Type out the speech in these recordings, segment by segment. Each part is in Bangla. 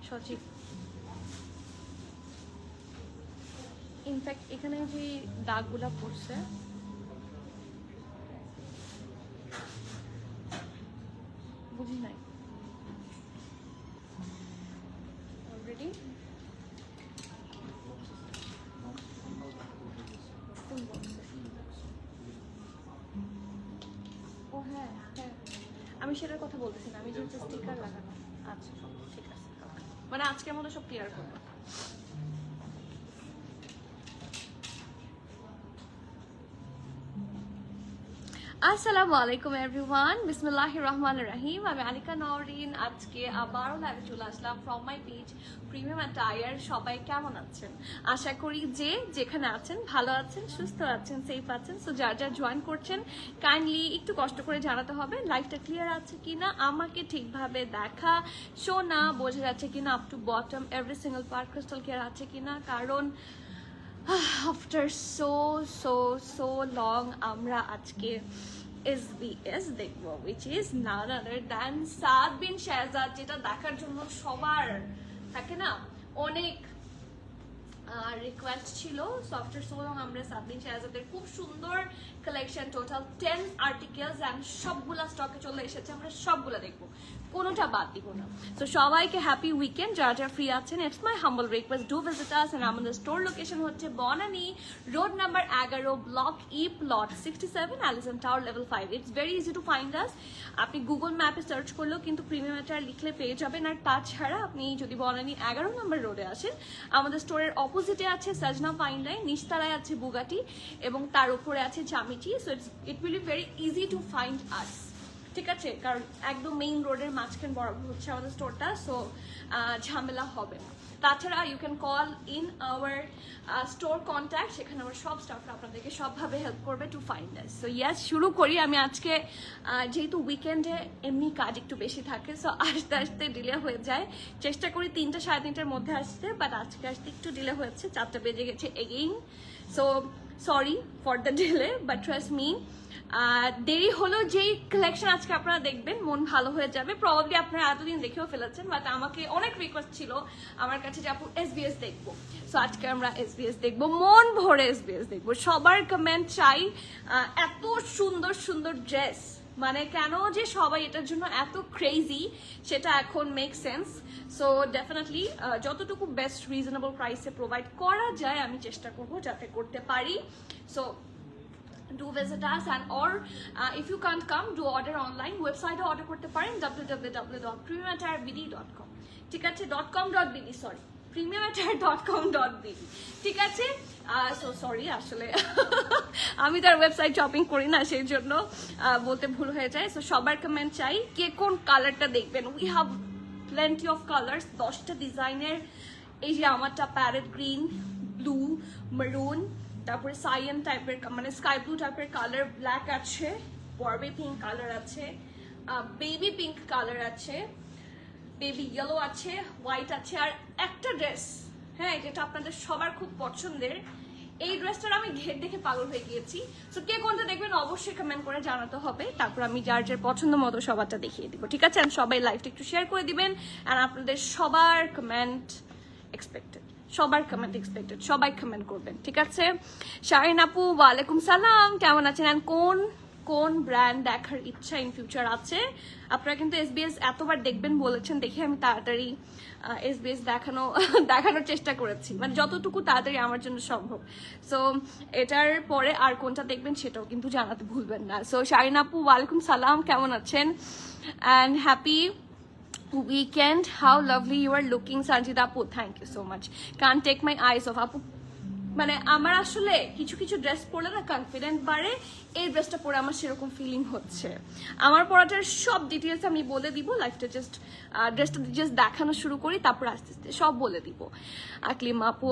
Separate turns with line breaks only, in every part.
সচিব ইনফ্যাক্ট এখানে যে দাগগুলা পড়ছে বুঝি নাই অলরেডি ও হ্যাঁ হ্যাঁ আমি সেটার কথা বলতেছি না, আমি যে স্টিকার লাগানো। আচ্ছা ঠিক আছে, মানে আজকের মতো সব ক্লিয়ার করবো। আসসালামু আলাইকুম এভরিওয়ান, বিসমিল্লাহির রহমানির রহিম। আমি আনিকা নওরিন, আজকে আবারও লাইভে চলে আসলাম from my page premium attire. সবাই কেমন আছেন? আশা করি যে যেখানে আছেন ভালো আছেন, সুস্থ আছেন, সেফ আছেন। সো যার যার জয়েন করছেন কাইন্ডলি একটু কষ্ট করে জানাতে হবে লাইভটা ক্লিয়ার আছে কিনা, আমাকে ঠিকভাবে দেখা শোনা বোঝা যাচ্ছে কিনা, up to bottom every single part crystal clear আছে কিনা। কারণ আফটার সো লং আমরা আজকে SBS দেখবো, which is none other than সাদ বিন শাহজাদ, যেটা দেখার জন্য সবার থাকে না অনেক রিকোয়েস্ট ছিল। সো আফটার সো লং আমরা সাদ বিন শাহজাদের খুব সুন্দর কালেকশন, টোটাল 10 আর্টিকেলস অ্যান্ড সবগুলা স্টকে চলে এসেছে, আমরা সবগুলা দেখবো, কোনোটা বাদ দিব না। সো সবাইকে হ্যাপি উইকেন্ড, যারা যারা ফ্রি আছেন it's my humble request, do visit us. And আমাদের স্টোর লোকেশন হচ্ছে Banani road number 11, block E, plot 67, Allison tower, level 5। It's very easy to find us. আপনি গুগল ম্যাপে সার্চ করলেও কিন্তু প্রিমিয়াম অ্যাটায়ার লিখলে পেয়ে যাবেন। আর তাছাড়া আপনি যদি বনানী 11 নম্বর রোডে আসেন, আমাদের স্টোরের অপোজিটে আছে সাজনা ফাইন লাইন, নিচতলায় আছে বুগাটি এবং তার উপরে আছে জামিটি। So it will be very easy to find us, ঠিক আছে? কারণ একদম মেইন রোডের মাঝখান বরাবর হচ্ছে আমাদের স্টোরটা, সো ঝামেলা হবে না। তাছাড়া you can call in our store contact, সেখানে আমার সব স্টাফরা আপনাদেরকে সবভাবে হেল্প করবে to find us. So yes, শুরু করি। আমি আজকে যেহেতু উইকেন্ডে এমনি কাজ একটু বেশি থাকে, সো আসতে আসতে ডিলে হয়ে যায়, চেষ্টা করি 3টা সাড়ে 3টার মধ্যে আসতে, বাট আজকে আসতে একটু ডিলে হয়েছে, 4টা বেজে গেছে again. So sorry for the delay, but trust me, দেরি হলো। যেই কালেকশন আজকে আপনারা দেখবেন মন ভালো হয়ে যাবে। প্রবাবলি আপনারা এতদিন দেখেও ফেলেছেন, বাট আমাকে অনেক রিকোয়েস্ট ছিল আমার কাছে যে আপু SBS দেখবো। সো আজকে আমরা SBS দেখবো, মন ভরে SBS দেখবো। সবার কমেন্ট চাই, এত সুন্দর সুন্দর ড্রেস, মানে কেন যে সবাই এটার জন্য এত ক্রেজি সেটা এখন মেক সেন্স। সো ডেফিনেটলি যতটুকু বেস্ট রিজনেবল প্রাইসে প্রোভাইড করা যায় আমি চেষ্টা করবো যাতে করতে পারি। So do visit us, and or if you can't come, do order online. Website order করতে পারেন www.premiumattire.com, ঠিক আছে? .com.bd, সরি, premiumattire.com.bd, ঠিক আছে? সো সরি, আসলে আমি তার ওয়েবসাইট শপিং করি না, সেই জন্য বলতে ভুল হয়ে যায়। সো সবার কমেন্ট চাই, কে কোন কালারটা দেখবেন। We have plenty of colours, 10টা ডিজাইনের। এই যে আমারটা প্যারেট গ্রিন, ব্লু, মেরুন, তারপরে সাইয়েন টাইপের মানে স্কাই ব্লু টাইপের কালার, ব্ল্যাক আছে, বরবে পিঙ্ক কালার আছে, বেবি পিঙ্ক কালার আছে, বেবি ইয়েলো আছে, হোয়াইট আছে, আর একটা ড্রেস, হ্যাঁ, যেটা আপনাদের সবার খুব পছন্দের। এই ড্রেসটার আমি ঘের দেখে পাগল হয়ে গিয়েছি। সো কে কোনটা দেখবেন অবশ্যই কমেন্ট করে জানাতে হবে, তারপর আমি যার যার পছন্দ মতো সবারটা দেখিয়ে দিব, ঠিক আছে? আর সবাই লাইভটা একটু শেয়ার করে দিবেন, আর আপনাদের সবার কমেন্ট এক্সপেক্টেড, সবার কমেন্ট এক্সপেক্টেড, সবাই কমেন্ট করবেন, ঠিক আছে? শাহিন আপু, ওয়ালাইকুম সালাম, কেমন আছেন? অ্যান্ড কোন কোন ব্র্যান্ড দেখার ইচ্ছা ইন ফিউচার আছে? আপনারা কিন্তু SBS এতবার দেখবেন বলেছেন, দেখে আমি তাড়াতাড়ি SBS দেখানোর চেষ্টা করেছি, মানে যতটুকু তাড়াতাড়ি আমার জন্য সম্ভব। সো এটার পরে আর কোনটা দেখবেন সেটাও কিন্তু জানাতে ভুলবেন না। সো শাহিন আপু, ওয়ালাইকুম সালাম, কেমন আছেন? And happy weekend, how lovely you are looking, Sanjita Apu, thank you so much, can't take my eyes off আপু। মানে আমার আসলে কিছু কিছু ড্রেস পরলে না কনফিডেন্ট বাড়ে, এই ড্রেসটা পরে আমার সেরকম ফিলিং হচ্ছে। আমার পরাটার সব ডিটেলস আমি বলে দিব, লাইফটা জাস্ট ড্রেসটা জাস্ট দেখানো শুরু করি, তারপর আস্তে আস্তে সব বলে দিব। আকলিম আপু,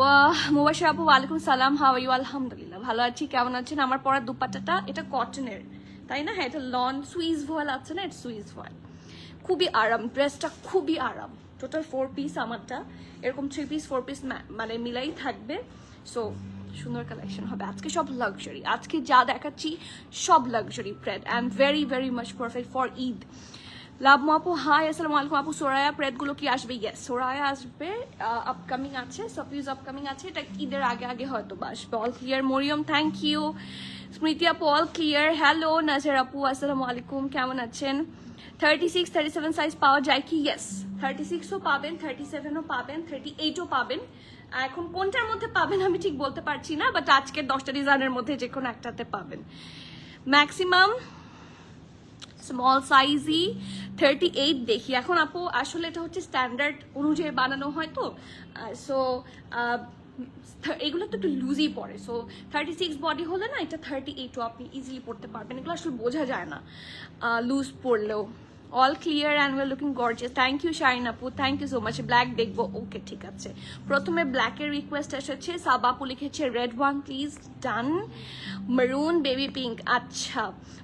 মুবাশির আপু, ওয়ালাইকুম সালাম, হাউ আর ইউ? আলহামদুলিল্লাহ ভালো আছি, কেমন আছেন? আমার পরার দুপাট্টাটা এটা কটনের, তাই না? হ্যাঁ, এটা লন সুইস ভয়েল আছে না, এটা সুইস ভয়েল, খুবই আরাম, ড্রেসটা খুবই আরাম। টোটাল 4 পিস আমারটা, এরকম 3 পিস 4 পিস মানে মিলাই থাকবে। সো সুন্দর কালেকশন হবে আজকে, সব লাক্সারি। আজকে যা দেখাচ্ছি সব luxury brand, and very very much perfect for Eid. Love আপু হাই, আসসালামু আলাইকুম আপু। সোরায়া প্রেদগুলো কি আসবে? ইয়েস, সোরায়া আসবে, আপকামিং আছে, সফিউজ আপকামিং আছে, এটা ঈদের আগে আগে হয়তো বা আসবে। All clear Mariam, thank you. Smriti আপু অল ক্লিয়ার। হ্যালো নাজের আপু, আসসালামু আলাইকুম, কেমন আছেন? 36 37 সাইজ পাওয়া যায় কি? ইয়েস, 36ও পাবেন, 37ও পাবেন, 38ও পাবেন। এখন কোনটার মধ্যে পাবেন আমি ঠিক বলতে পারছি না, বাট আজকের 10টা ডিজাইনের মধ্যে যে কোনো একটাতে পাবেন। ম্যাক্সিমাম স্মল সাইজই 38 দেখি এখন আপু। আসলে এটা হচ্ছে স্ট্যান্ডার্ড অনুযায়ী বানানো হয় তো, সো এগুলো তো একটু লুজই পড়ে। সো 36 বডি হলে না, এটা 38ও আপনি ইজিলি পড়তে পারবেন। এগুলো আসলে বোঝা যায় না লুজ পড়লেও। All clear and war looking gorgeous, thank you Shine আপু, thank you so much. Black দেখবো, ওকে ঠিক আছে। প্রথমে ব্ল্যাকের রিকোয়েস্ট এসেছে, সাবাপু লিখেছে red one please, done. Maroon, baby pink, আচ্ছা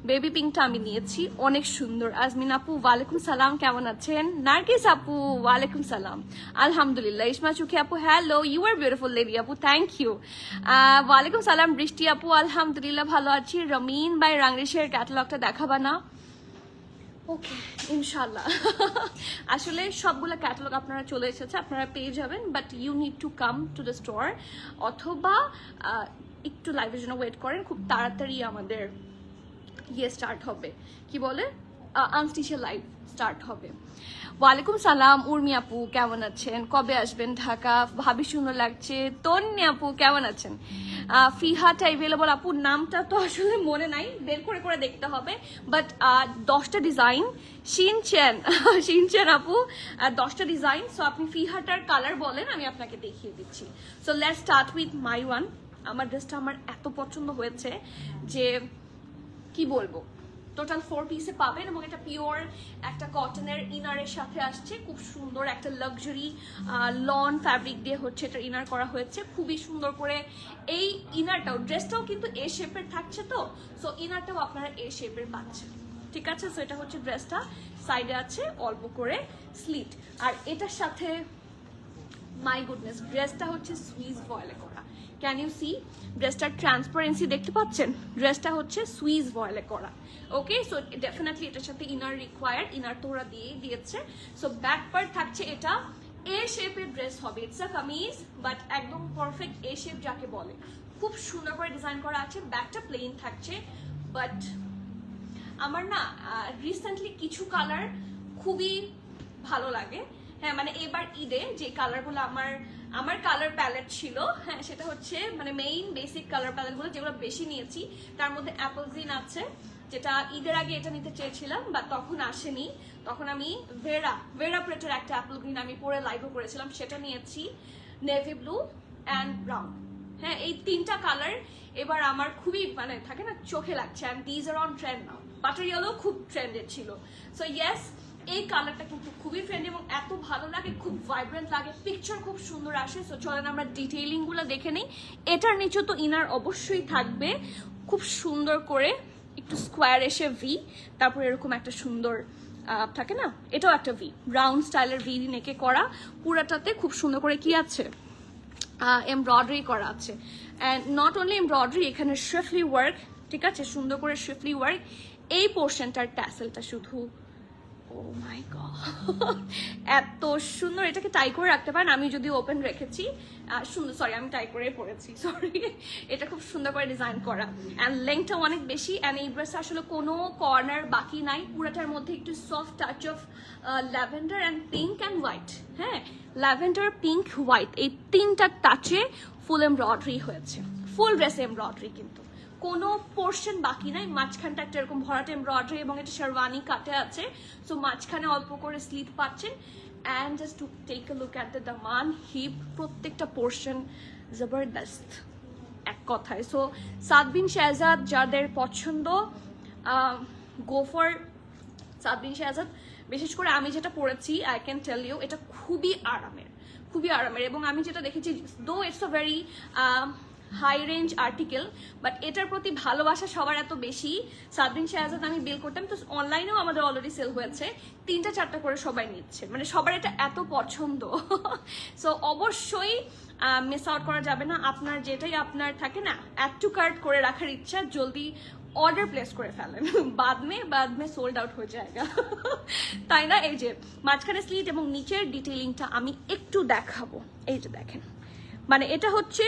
বেবি পিঙ্কটা আমি নিয়েছি, অনেক সুন্দর। আজমিন আপু ওয়ালাইকুম সালাম, কেমন আছেন? নার্গিস আপু ওয়ালাইকুম সালাম, আলহামদুলিল্লাহ। ইসমা চুখি আপু hello, you are beautiful lady আপু, থ্যাংক ইউ। ওয়ালাইকুম সালাম। বৃষ্টি আপু আলহামদুলিল্লাহ ভালো আছি। রমিন বাই রাংরেশের ক্যাটালগটা দেখাবা না? ওকে ইনশাল্লাহ। আসলে সবগুলো ক্যাটালগ আপনারা চলে এসেছে, আপনারা পেয়ে যাবেন, but you need to come to the store, অথবা একটু লাইভের জন্য ওয়েট করেন। খুব তাড়াতাড়ি আমাদের স্টার্ট হবে, কি বলে, আনস্টিচের লাইভ স্টার্ট হবে। ওয়ালাইকুম সালাম উর্মি আপু, কেমন আছেন? কবে আসবেন ঢাকা? ভাবি সুন্দর লাগছে। তন্নি আপু কেমন আছেন? ফিহাটা অ্যাভেলেবল আপু, নামটা তো আসলে মনে নাই, বের করে করে দেখতে হবে, বাট 10টা ডিজাইন। শিনচেন শিনচেন আপু 10টা ডিজাইন। সো আপনি ফিহাটার কালার বলেন, আমি আপনাকে দেখিয়ে দিচ্ছি। So let's start with my one. আমার ড্রেসটা আমার এত পছন্দ হয়েছে যে কি বলবো। টোটাল 4 পিসে পাবেন, এবং এটা পিওর একটা কটনের ইনারের সাথে আসছে। খুব সুন্দর একটা লাক্সারি লন ফ্যাব্রিক দিয়ে হচ্ছে এটা ইনার করা হয়েছে, খুবই সুন্দর করে। এই ইনারটাও, ড্রেসটাও কিন্তু এ শেপের থাকছে, তো সো ইনারটাও আপনারা এ শেপের পাচ্ছেন, ঠিক আছে। সো এটা হচ্ছে ড্রেসটা, সাইডে আছে অল্প করে স্লিট, আর এটার সাথে মাই গুডনেস, ড্রেসটা হচ্ছে সুইস ভয়েলে করা। ক্যান ইউ সি ড্রেসটার ট্রান্সপারেন্সি দেখতে পাচ্ছেন? ড্রেসটা হচ্ছে সুইস ভয়েলে করা। ওকে, সো ডেফিনেটলি এটার সাথে ইনার রিকোয়ার্ড, ইনার তো ওরা দিয়েই দিয়েছে। সো ব্যাক পার্ট থাকছে, এটা এ শেপের ড্রেস হবে। ইটস আ কামিজ, বাট একদম পারফেক্ট এ শেপ যাকে বলে। খুব সুন্দর করে ডিজাইন করা আছে। ব্যাকটা প্লেন থাকছে, বাট আমার না রিসেন্টলি কিছু কালার খুবই ভালো লাগে। হ্যাঁ, মানে এবার ঈদে যে কালারগুলো আমার কালার প্যালেট ছিল, হ্যাঁ সেটা হচ্ছে মানে মেইন বেসিক কালার প্যালেটগুলো যেগুলো বেশি নিয়েছি, তার মধ্যে অ্যাপল গ্রিন আছে, যেটা ঈদের আগে এটা নিতে চেয়েছিলাম, বা তখন আসেনি। তখন আমি ভেরা প্রেটের একটা অ্যাপল গ্রিন আমি পরে লাইভও করেছিলাম, সেটা নিয়েছি। নেভি ব্লু অ্যান্ড ব্রাউন, হ্যাঁ এই 3টা কালার এবার আমার খুবই মানে থাকে না, চোখে লাগছে। And these are on trend now. Butter yellow খুব ট্রেন্ডেড ছিল। সো ইয়েস, এই কালারটা কিন্তু খুবই ট্রেন্ড এবং এত ভালো লাগে, খুব ভাইব্রেন্ট লাগে, পিকচার খুব সুন্দর আসে। সো চলেন আমরা ডিটেইলিং গুলো দেখে নিই। এটার নিচে তো ইনার অবশ্যই থাকবে, খুব সুন্দর করে একটু স্কোয়ার এসে ভি, তারপর এরকম একটা সুন্দর থাকে না, এটাও একটা ভি, রাউন্ড স্টাইলের ভি নেকে করা। পুরাটাতে খুব সুন্দর করে কি আছে, এমব্রয়ডারি করা আছে। অ্যান্ড নট অনলি এমব্রয়ডারি, এখানে শ্রিফলি ওয়ার্ক, ঠিক আছে, সুন্দর করে শ্রিফলি ওয়ার্ক। এই পোর্শনটার ট্যাসেলটা শুধু ও মাই গড এত সুন্দর। এটাকে টাই করে রাখতে পারেন, আমি যদি ওপেন রেখেছি সুন্দর, সরি আমি টাই করে পরেছি, সরি। এটা খুব সুন্দর করে ডিজাইন করা, অ্যান্ড লেংথটা অনেক বেশি। অ্যান্ড এই ড্রেসে আসলে কোনো কর্নার বাকি নাই, পুরাটার মধ্যে একটু soft touch of lavender and pink and white. হ্যাঁ, ল্যাভেন্ডার, পিঙ্ক, হোয়াইট, এই 3টা টাচে ফুল এমব্রয়ডারি হয়েছে। ফুল ড্রেস এমব্রয়ডারি, কিন্তু কোনো পোর্শন বাকি নাই। মাঝখানটা একটা এরকম ভরাট এমব্রয়ডারি এবং এটা শেরওয়ানি কাটে আছে। সো মাঝখানে অল্প করে স্লিট পাচ্ছেন। And just to take a look at the দামান, হিপ, প্রত্যেকটা পোর্শন জবরদস্ত এক কথায়। সো সাদবিন শেহজাদ যাদের পছন্দ, গো ফর সাদবিন শেহজাদ। বিশেষ করে আমি যেটা পরেছি, আই ক্যান টেল ইউ, এটা খুবই আরামের, খুবই আরামের। এবং আমি যেটা দেখেছি, though it's a very high range article, but এটার প্রতি ভালোবাসা সবার এত বেশি। সাদবিন শেহজাদ আমি বিল করতাম, তো অনলাইনেও আমাদের অলরেডি সেল হয়েছে, 3টা-4টা করে সবাই নিচ্ছে, মানে সবার এটা এত পছন্দ। সো অবশ্যই মিস আউট করা যাবে না। আপনার যেটাই আপনার থাকে না, অ্যাড টু কার্ট করে রাখার ইচ্ছা, জলদি অর্ডার প্লেস করে ফেলেন, বাদমে সোল্ড আউট হয়ে যায়গা, তাই না? এই যে মাঝখানে স্লিট এবং নিচের ডিটেইলিংটা আমি একটু দেখাবো। এই যে দেখেন, মানে এটা হচ্ছে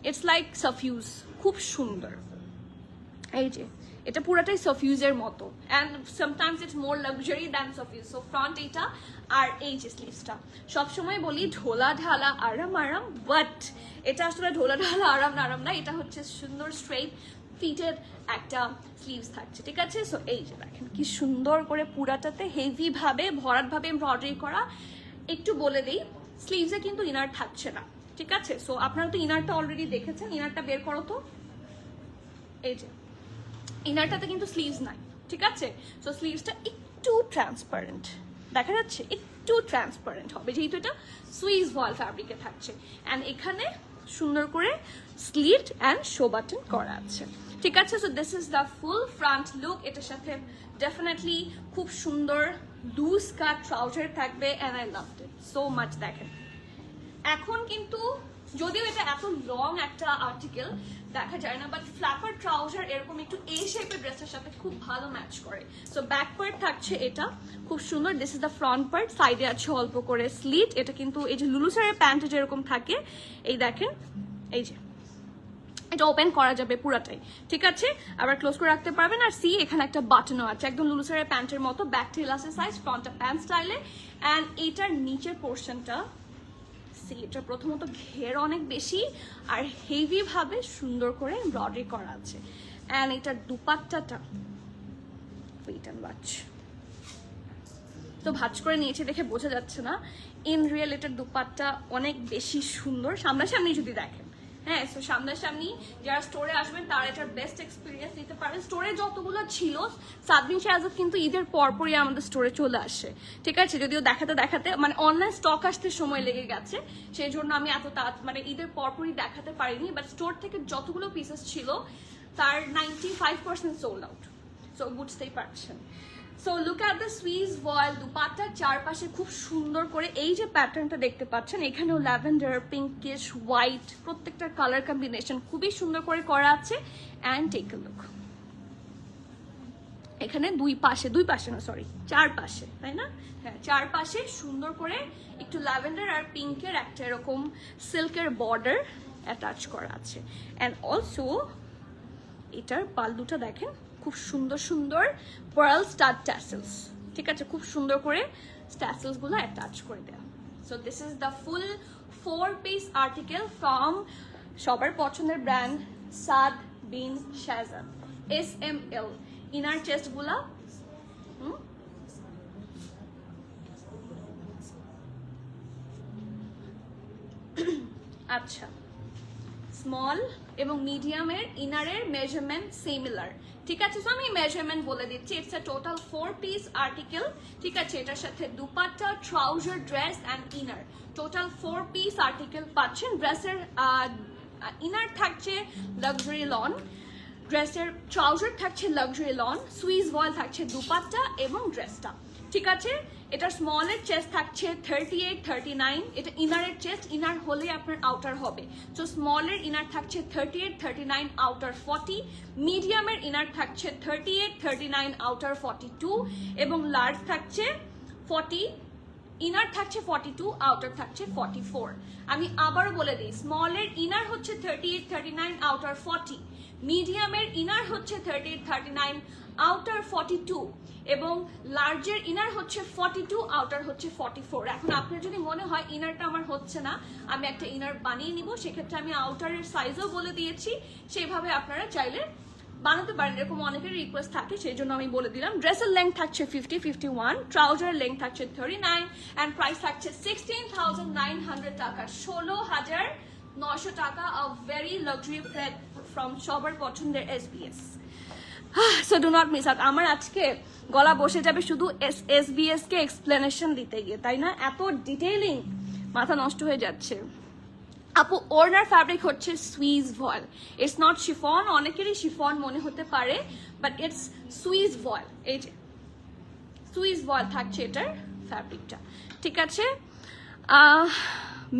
ইটস লাইক সাফিউজ, খুব সুন্দর। এই যে এটা পুরাটাই সাফিউজের মতো, and sometimes it's more luxury than সাফিউজ। সো ফ্রন্ট এইটা, আর এই যে স্লিভসটা, সবসময় বলি ঢোলা ঢালা আরাম, বাট এটা আসলে ঢোলা ঢালা আরাম না, এটা হচ্ছে সুন্দর স্ট্রেট ফিটেড একটা স্লিভস থাকছে, ঠিক আছে? সো এই যে দেখেন কি সুন্দর করে পুরাটাতে হেভি ভাবে ভরাট ভাবে এমব্রয়ডারি করা। একটু বলে দিই, স্লিভসে কিন্তু ইনার থাকছে না, ঠিক আছে? সো আপনারা তো ইনারটা অলরেডি দেখেছেন, ইনারটা বের করো তো। এই যে ইনারটাতে কিন্তু স্লিভস নাই, ঠিক আছে? সো স্লিভসটা একটু ট্রান্সপারেন্ট দেখা যাচ্ছে, একটু ট্রান্সপারেন্ট হবে যেহেতু এটা সুইস ভয়েল ফ্যাব্রিকে থাকছে। অ্যান্ড এখানে সুন্দর করে স্লিট অ্যান্ড শো বাটন করা আছে, ঠিক আছে? So this is the full front look. এটার সাথে ডেফিনেটলি খুব সুন্দর লুজ কাট ট্রাউজার থাকবে, and I loved it so much. দেখেন এখন কিন্তু যদিও এটা এত লং একটা আর্টিকেল দেখা যায় না, বাট ফ্ল্যাপার ট্রাউজার এরকম একটু এই শেপের ড্রেসের সাথে খুব ভালো ম্যাচ করে। সো ব্যাক পার্ট থাকছে এটা খুব সুন্দর, this is the front part, সাইডে আছে অল্প করে স্লিট। এটা কিন্তু এই যে লুলুসারের প্যান্টে যেরকম থাকে, এই দেখেন এই যে এটা ওপেন করা যাবে পুরাটাই, ঠিক আছে? আবার ক্লোজ করে রাখতে পারবেন। আর সি এখানে একটা বাটনও আছে, একদম লুলুসারের প্যান্টের মতো, ব্যাকটা ইলাস্টিক সাইজ, ফ্রন্টটা প্যান্ট স্টাইলে। অ্যান্ড এইটার নিচের পোর্শনটা, এটা প্রথমত ঘের অনেক বেশি আর হেভি ভাবে সুন্দর করে এমব্রয়ডারি করা আছে। অ্যান্ড এটার দুপাট্টাটা তো ভাঁজ করে নিয়েছে দেখে বোঝা যাচ্ছে না, ইন রিয়েল এটার দুপাট্টা অনেক বেশি সুন্দর সামনাসামনি যদি দেখেন। হ্যাঁ, সো সামনাসামনি যারা স্টোরে আসবেন তারা এটার বেস্ট এক্সপিরিয়েন্স নিতে পারবেন। স্টোরে যতগুলো ছিল, সাদবিন শাহজাদ কিন্তু ঈদের পরপরই আমাদের স্টোরে চলে আসে, ঠিক আছে? যদিও দেখাতে মানে অনলাইন স্টক আসতে সময় লেগে গেছে, সেই জন্য আমি এত মানে ঈদের পরপরই দেখাতে পারিনি। বাট স্টোর থেকে যতগুলো পিসেস ছিল তার 95% সোল্ড আউট, সো বুঝতেই পারছেন। So look at the Swiss voile দুপাট্টার চারপাশে খুব সুন্দর করে এই যে প্যাটার্নটা দেখতে পাচ্ছেন, এখানেও ল্যাভেন্ডার, পিঙ্কিশ, হোয়াইট, প্রত্যেকটার কালার কম্বিনেশন খুবই সুন্দর করে করা আছে। অ্যান্ড টেক আ লুক, এখানে চারপাশে, তাই না? হ্যাঁ, চারপাশে সুন্দর করে একটু ল্যাভেন্ডার আর পিঙ্কের একটা এরকম সিল্কের বর্ডার অ্যাটাচ করা আছে। অ্যান্ড অলসো এটার পাল্লুটা দেখেন, খুব সুন্দর সুন্দর পার্ল স্টাড ট্যাসেলস, ঠিক আছে? খুব সুন্দর করে ট্যাসেলস গুলো অ্যাটাচ করে দেওয়া। So this is the full 4-piece article from সবার পছন্দের brand Saad bin Shahzad SML। Inner chest গুলা আচ্ছা, স্মল এবং মিডিয়ামের ইনারের মেজারমেন্ট সিমিলার, ঠিক আছে? সো আমি মেজারমেন্ট বলে দিচ্ছি। It's a total 4-piece article, ঠিক আছে? এটার সাথে dupatta, trouser, dress and inner, total 4-piece article পাচ্ছেন। ড্রেসের ইনার থাকছে লাক্সারি লন, ড্রেসের ট্রাউজার থাকছে লাক্সারি লন, সুইস ভয়েল থাকছে দুপাট্টা এবং ড্রেসটা, ঠিক আছে? এটার স্মলের চেস্ট থাকছে 38-39, এটা ইনারের চেস্ট, ইনার হলে আপনার আউটার হবে। তো স্মলের ইনার থাকছে 38-39, আউটার 40, মিডিয়ামের ইনার থাকছে 38-39, আউটার 42, এবং লার্জ থাকছে 40, ইনার থাকছে 42, আউটার থাকছে 44। আমি আবারও বলে দিই, স্মলের ইনার হচ্ছে 38-39, আউটার 40, মিডিয়ামের ইনার হচ্ছে 38-39, আউটার 42, এবং লার্জের ইনার হচ্ছে 42, আউটার হচ্ছে 44। এখন আপনার যদি মনে হয় ইনারটা আমার হচ্ছে না, আমি একটা ইনার বানিয়ে নিব, সেক্ষেত্রে আমি আউটারের সাইজও বলে দিয়েছি, সেইভাবে আপনারা চাইলে বানাতে পারেন। এরকম অনেকের রিকোয়েস্ট থাকে, সেই জন্য আমি বলে দিলাম। ড্রেসের লেন্থ থাকছে 50-51, ট্রাউজারের লেন্থ থাকছে 39, অ্যান্ড প্রাইস থাকছে 16,900 টাকা, 16,900 টাকা। A very luxury plate from সবার পছন্দের SBS। So do not miss out. আমার আজকে গলা বসে যাবে শুধু SBS কে এক্সপ্লেনেশন দিতে গিয়ে, তাই না? এত ডিটেইলিং, মাথা নষ্ট হয়ে যাচ্ছে। আপু, ওড়নার ফ্যাব্রিক হচ্ছে Swiss voile, it's not chiffon. অনেকেরই শিফন মনে হতে পারে, বাট ইটস সুইস ভয়েল। এই যে সুইস ভয়েল থাকছে এটার ফ্যাব্রিকটা, ঠিক আছে?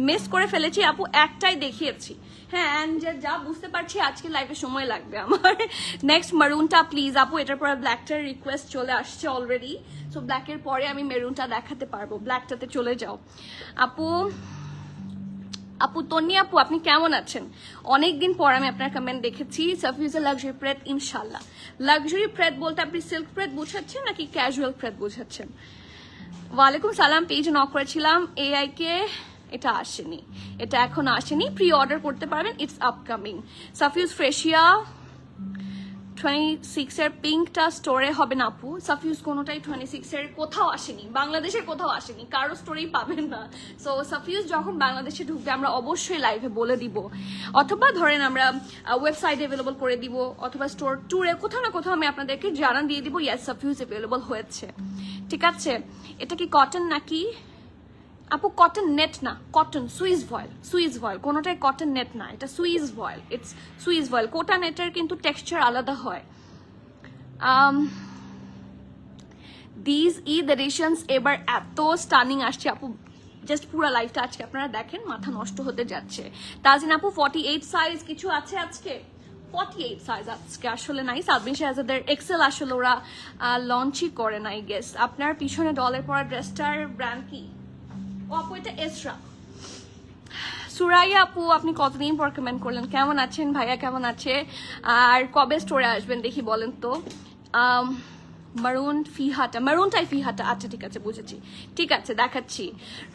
মিস করে ফেলেছি আপু, একটাই দেখিয়েছি। হ্যাঁ অ্যান্ড যা বুঝতে পারছি আজকে লাইফে সময় লাগবে আমার। নেক্সট মারুনটা প্লিজ আপু, এটার পরে ব্ল্যাকটার রিকোয়েস্ট চলে আসছে অলরেডি, সো ব্ল্যাকের পরে আমি মেরুনটা দেখাতে পারবো, ব্ল্যাকটাতে চলে যাও আপু। আপু তন্নি আপু আপনি কেমন আছেন? অনেকদিন পর আমি আপনার কমেন্ট দেখেছি। সাফিউজ লাক্সারি প্রেড, ইনশাল্লাহ। লাক্সারি প্রেড বলতে আপনি সিল্ক প্রেড বোঝাচ্ছেন নাকি ক্যাজুয়াল প্রেড বোঝাচ্ছেন? ওয়ালাইকুম সালাম, পেজ নক করেছিলাম এআই কে, এটা আসেনি, এটা এখন আসেনি, প্রি অর্ডার করতে পারবেন, ইটস আপকামিং। সাফিউজ ফ্রেশিয়া 26 এর পিঙ্কটা স্টোরে হবে না আপু, সাফিউজ কোনোটাই 26 এর কোথাও আসেনি, বাংলাদেশের কোথাও আসেনি, কারো স্টোরেই পাবেন না। সো সাফিউজ যখন বাংলাদেশে ঢুকবে আমরা অবশ্যই লাইভে বলে দিব, অথবা ধরেন আমরা ওয়েবসাইটে অ্যাভেলেবল করে দিব, অথবা স্টোর ট্যুরে কোথাও না কোথাও আমি আপনাদেরকে জানান দিয়ে দিব ইয়াস সাফিউজ অ্যাভেলেবল হয়েছে। ঠিক আছে, এটা কি কটন নাকি আপু? কটন নেট না, কটন সুইস ভয়েল, সুইস ভয়েল, কোনোটাই কটন নেট না, এটা সুইস ভয়েল, ইটস সুইস ভয়েল। কোটা নেটের কিন্তু টেক্সচার আলাদা হয়। দিস ঈদ এডিশনস এবার এত স্টানিং আসছে আপু, জাস্ট পুরো লাইফটা আজকে আপনারা দেখেন, মাথা নষ্ট হতে যাচ্ছে। তাজিন আপু 48 সাইজ কিছু আছে আজকে? 48 সাইজ আজকে আসলে নাই, সাবমিন শাহজাদের এক্সেল আসলে ওরা লঞ্চই করে নাই গেস। আপনার পিছনে ডলের পরা ড্রেসটার ব্র্যান্ড কি? আপু এটা এসরা। সুরাইয়া আপু আপনি কতদিন পর কমেন্ট করলেন, কেমন আছেন ভাইয়া, কেমন আছে, আর কবে স্টোরে আসবেন দেখি বলেন তো। মারুন ফিহাটা, মারুনটাই ফিহাটা, আচ্ছা ঠিক আছে বুঝেছি, ঠিক আছে দেখাচ্ছি।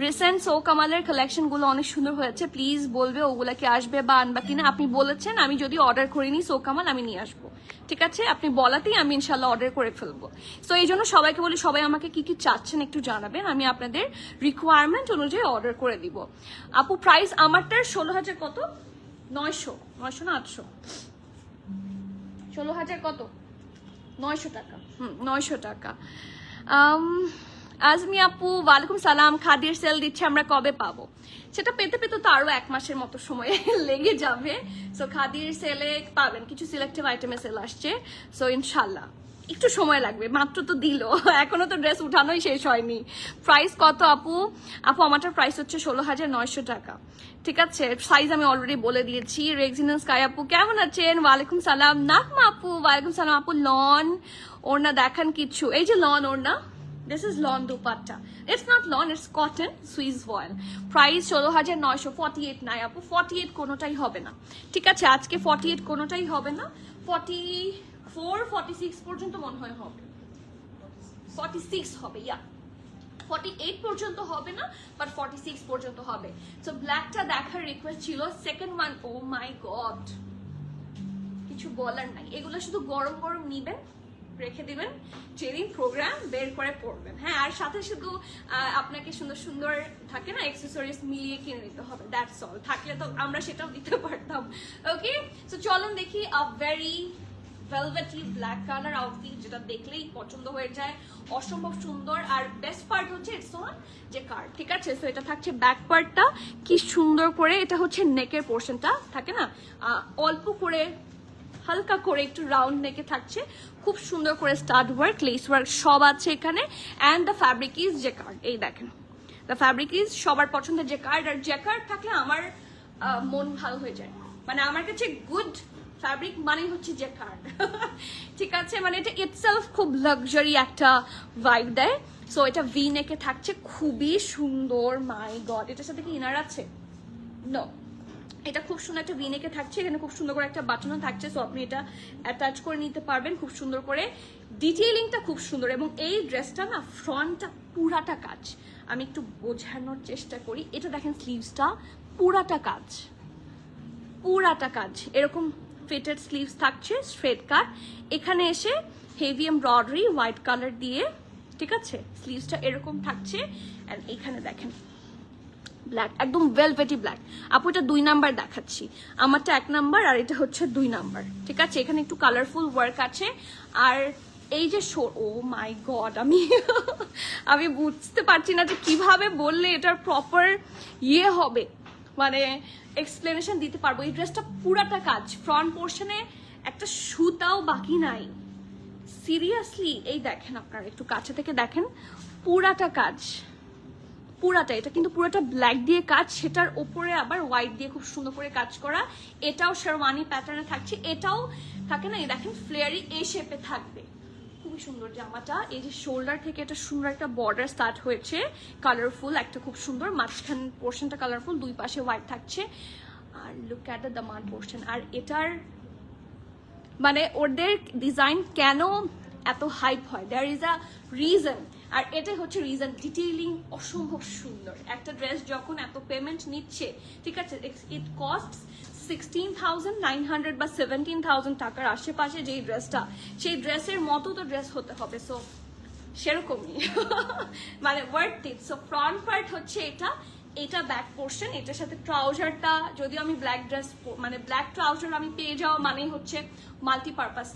রিসেন্ট সো কামালের কালেকশনগুলো অনেক সুন্দর হয়েছে, প্লিজ বলবে ওগুলা কি আসবে বা আনবা কিনা। আপনি বলেছেন, আমি যদি অর্ডার করিনি সো কামাল আমি নিয়ে আসবো, ঠিক আছে, আপনি বলাতেই আমি ইনশাল্লাহ অর্ডার করে ফেলবো। সো এই জন্য সবাইকে বলি, সবাই আমাকে কি কি চাচ্ছেন একটু জানাবেন, আমি আপনাদের রিকোয়ারমেন্ট অনুযায়ী অর্ডার করে দিব। আপু প্রাইস আমারটার 16,000 কত? 900 না 800? 16,000 কত? 900 টাকা। 900 টাকা। আজমি আপু ওয়ালাইকুম সালাম, খাদির সেল দিচ্ছে, আমরা কবে পাবো? সেটা পেতে পেতে তো আরো 1 মাসের মতো সময় লেগে যাবে। সো খাদির সেলে পাবেন, কিছু সিলেক্টিভ আইটেমে সেল আসছে, সো ইনশাল্লাহ একটু সময় লাগবে, মাত্র তো দিল, এখনো তো ড্রেস উঠানোই শেষ হয়নি। প্রাইস কত আপু? আপু আমারটার প্রাইস হচ্ছে 16,900 টাকা, ঠিক আছে, সাইজ আমি অলরেডি বলে দিয়েছি। রেক্সিনাস স্কাই আপু কেমন আছেন? ওয়ালাইকুম সালাম। নাকমা আপু ওয়ালাইকুম সালাম। আপু লন ওড়না দেখান কিছু, এই যে লন ওড়না, this is lawn dupatta, it's not lawn, it's cotton Swiss voile. Price 16,900। 48 নাই আপু, 48 কোনোটাই হবে না, ঠিক আছে, আজকে 48 কোনোটাই হবে না। 44 46 পর্যন্ত মনে হয় হবে, 46 হবে, ইয়া 48 পর্যন্ত হবে না, বাট 46 পর্যন্ত হবে। সো ব্ল্যাকটা দেখার রিকোয়েস্ট ছিল। সেকেন্ড ওয়ান, ও মাই গড, কিছু বলার নাই, এগুলো শুধু গরম গরম নিবেন, রেখে দিবেন, যেদিন প্রোগ্রাম বের করে পড়বেন। হ্যাঁ, আর সাথে শুধু আপনাকে সুন্দর সুন্দর থাকে না অ্যাক্সেসরিজ মিলিয়ে কিনে নিতে হবে, দ্যাটস অল। থাকলে তো আমরা সেটাও দিতে পারতাম। ওকে, সো চলুন দেখি a very velvety black colour outfit, যেটা দেখলেই পছন্দ হয়ে যায়, অসম্ভব সুন্দর। আর বেস্ট পার্ট হচ্ছে ইটস অন যে কার্ড, ঠিক আছে, সো এটা থাকছে ব্যাক পার্টটা কি সুন্দর করে, এটা হচ্ছে নেকের পোর্শনটা থাকে না, অল্প করে হালকা করে একটু রাউন্ড নেকে থাকছে, খুব সুন্দর করে স্টাড ওয়ার্ক, লেস ওয়ার্ক সব আছে এখানে। অ্যান্ড দ্য ফ্যাব্রিক ইজ জেকার্ড, এই দেখেন, দ্য ফ্যাব্রিক ইজ সবার পছন্দের জেকার্ড। আর জেকার্ড থাকলে আমার মন ভালো হয়ে যায়, মানে আমার কাছে গুড ফ্যাব্রিক মানে হচ্ছে জেকার্ড, ঠিক আছে, মানে এটা ইটসেলফ খুব লাক্সারি একটা ভাইব দেয়। সো এটা ভি নেকে থাকছে, খুবই সুন্দর। মাই গড, এটার সাথে কি ইনার আছে? নো, এটা খুব সুন্দর একটা ভিনেকে থাকছে, এখানে খুব সুন্দর করে একটা বাটনও থাকছে, সো আপনি এটা অ্যাটাচ করে নিতে পারবেন খুব সুন্দর করে। ডিটেইলিংটা খুব সুন্দর, এবং এই ড্রেসটা না ফ্রন্টটা পুরাটা কাজ, আমি একটু বোঝানোর চেষ্টা করি। এটা দেখেন স্লিভসটা পুরাটা কাজ, পুরাটা কাজ, এরকম ফিটেড স্লিভস থাকছে, স্ট্রেট কাট, এখানে এসে হেভি এমব্রয়ডারি হোয়াইট কালার দিয়ে, ঠিক আছে, স্লিভসটা এরকম থাকছে। অ্যান্ড এখানে দেখেন ব্ল্যাক, একদম ভেলভেটি ব্ল্যাক। আপু এটা 2 নাম্বার দেখাচ্ছি, আমারটা 1 নাম্বার, আর এটা হচ্ছে 2 নাম্বার, ঠিক আছে, এখানে একটু কালারফুল ওয়ার্ক আছে। আর এই যে ও মাই গড, আমি বুঝতে পারছি না যে কিভাবে বললে এটার প্রপার ইয়ে হবে, মানে এক্সপ্লেনেশন দিতে পারবো। এই ড্রেসটা পুরাটা কাজ, ফ্রন্ট পোর্শনে একটা সুতাও বাকি নাই, সিরিয়াসলি। এই দেখেন, আপনারা একটু কাছে থেকে দেখেন, পুরাটা কাজ, পুরাটা, এটা কিন্তু পুরোটা ব্ল্যাক দিয়ে কাজ, সেটার ওপরে আবার হোয়াইট দিয়ে খুব সুন্দর করে কাজ করা। এটাও শেরওয়ানি প্যাটার্নে থাকছে, এটাও থাকে না, এই দেখেন ফ্লেয়ারি এই শেপে থাকবে, খুবই সুন্দর জামাটা। এই যে শোল্ডার থেকে এটা সুন্দর একটা বর্ডার স্টার্ট হয়েছে, কালারফুল একটা, খুব সুন্দর মাঝখান পোর্শনটা কালারফুল, দুই পাশে হোয়াইট থাকছে। আর look at the Daman portion. আর এটার মানে ওদের ডিজাইন কেন এত হাইপ হয়, দেয়ার ইজ আ রিজন, আর এটাই হচ্ছে রিজন। ডিটেইলিং অসম্ভব সুন্দর। একটা ড্রেস যখন এত পেমেন্ট নিচ্ছে, ঠিক আছে, ইট কস্ট 16,900 বা 17,000 টাকার আশেপাশে যেই ড্রেসটা, সেই ড্রেসের মতো তো ড্রেস হতে হবে, সো সেরকমই মানে worth it. So front part হচ্ছে এটা, এটা ব্যাক পোর্শন, এটার সাথে ট্রাউজারটা, যদিও আমি ব্ল্যাক ড্রেস মানে ব্ল্যাক ট্রাউজার আমি পেয়ে যাওয়া মানেই হচ্ছে মাল্টিপারপাস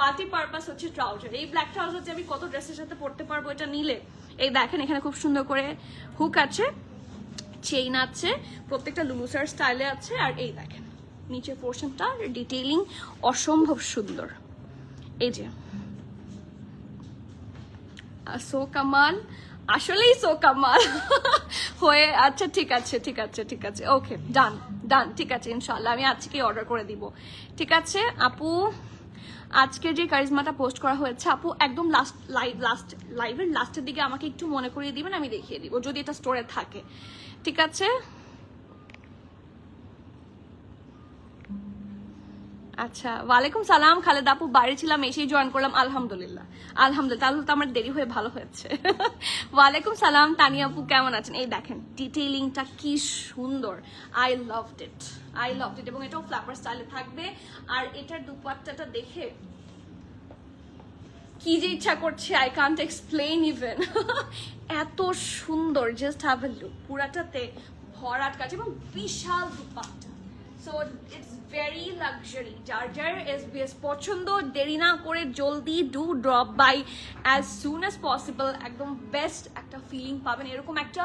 মাল্টিপারপাস হচ্ছে ট্রাউজার। এই ব্ল্যাক ট্রাউজার যে আমি কত ড্রেসের সাথে পরতে পারবো এটা নিলে। এই দেখেন এখানে খুব সুন্দর করে হুক আছে, চেইন আছে, প্রত্যেকটা লুলুসার স্টাইলে আছে। আর এই দেখেন নিচের পোর্শনটা ডিটেইলিং অসম্ভব সুন্দর। এই যে সো কামাল, আসলেই সো কামাল হয়ে। আচ্ছা ঠিক আছে ঠিক আছে ঠিক আছে, ওকে ডান ডান, ঠিক আছে ইনশাল্লাহ আমি আজকেই অর্ডার করে দিব। ঠিক আছে আপু, আজকে যে কারিজমাটা পোস্ট করা হয়েছে আপু একদম লাইভের লাস্টের দিকে আমাকে একটু মনে করিয়ে দিবেন, আমি দেখিয়ে দিব যদি এটা স্টোরে থাকে। ঠিক আছে আচ্ছা, ওয়ালাইকুম সালাম খালেদ আপু, বাইরে ছিলাম এসেই জয়েন করলাম, আলহামদুলিল্লাহ আলহামদুলিল্লাহ, তাহলে তো আমার দেরি হয়ে ভালো হয়েছে ওয়ালাইকুম সালাম তানিয়া আপু, কেমন আছেন? এই দেখেন ডিটেইলিংটা কি সুন্দর, I loved it, I loved it. এবং এটাও ফ্ল্যাপার স্টাইলে থাকবে। আর এটার দুপাট্টাটা দেখে কি যে ইচ্ছা করছে, আই কান্ট এক্সপ্লেইন ইভেন এত সুন্দর, জাস্ট হ্যাভ এ লুক। পুরাটাতে ভরাট কাজ এবং বিশাল dupatta, so it's very luxury. যার যার SBS পছন্দ দেরি না করে জলদি do drop by as soon as possible. একদম বেস্ট একটা ফিলিং পাবেন। এরকম একটা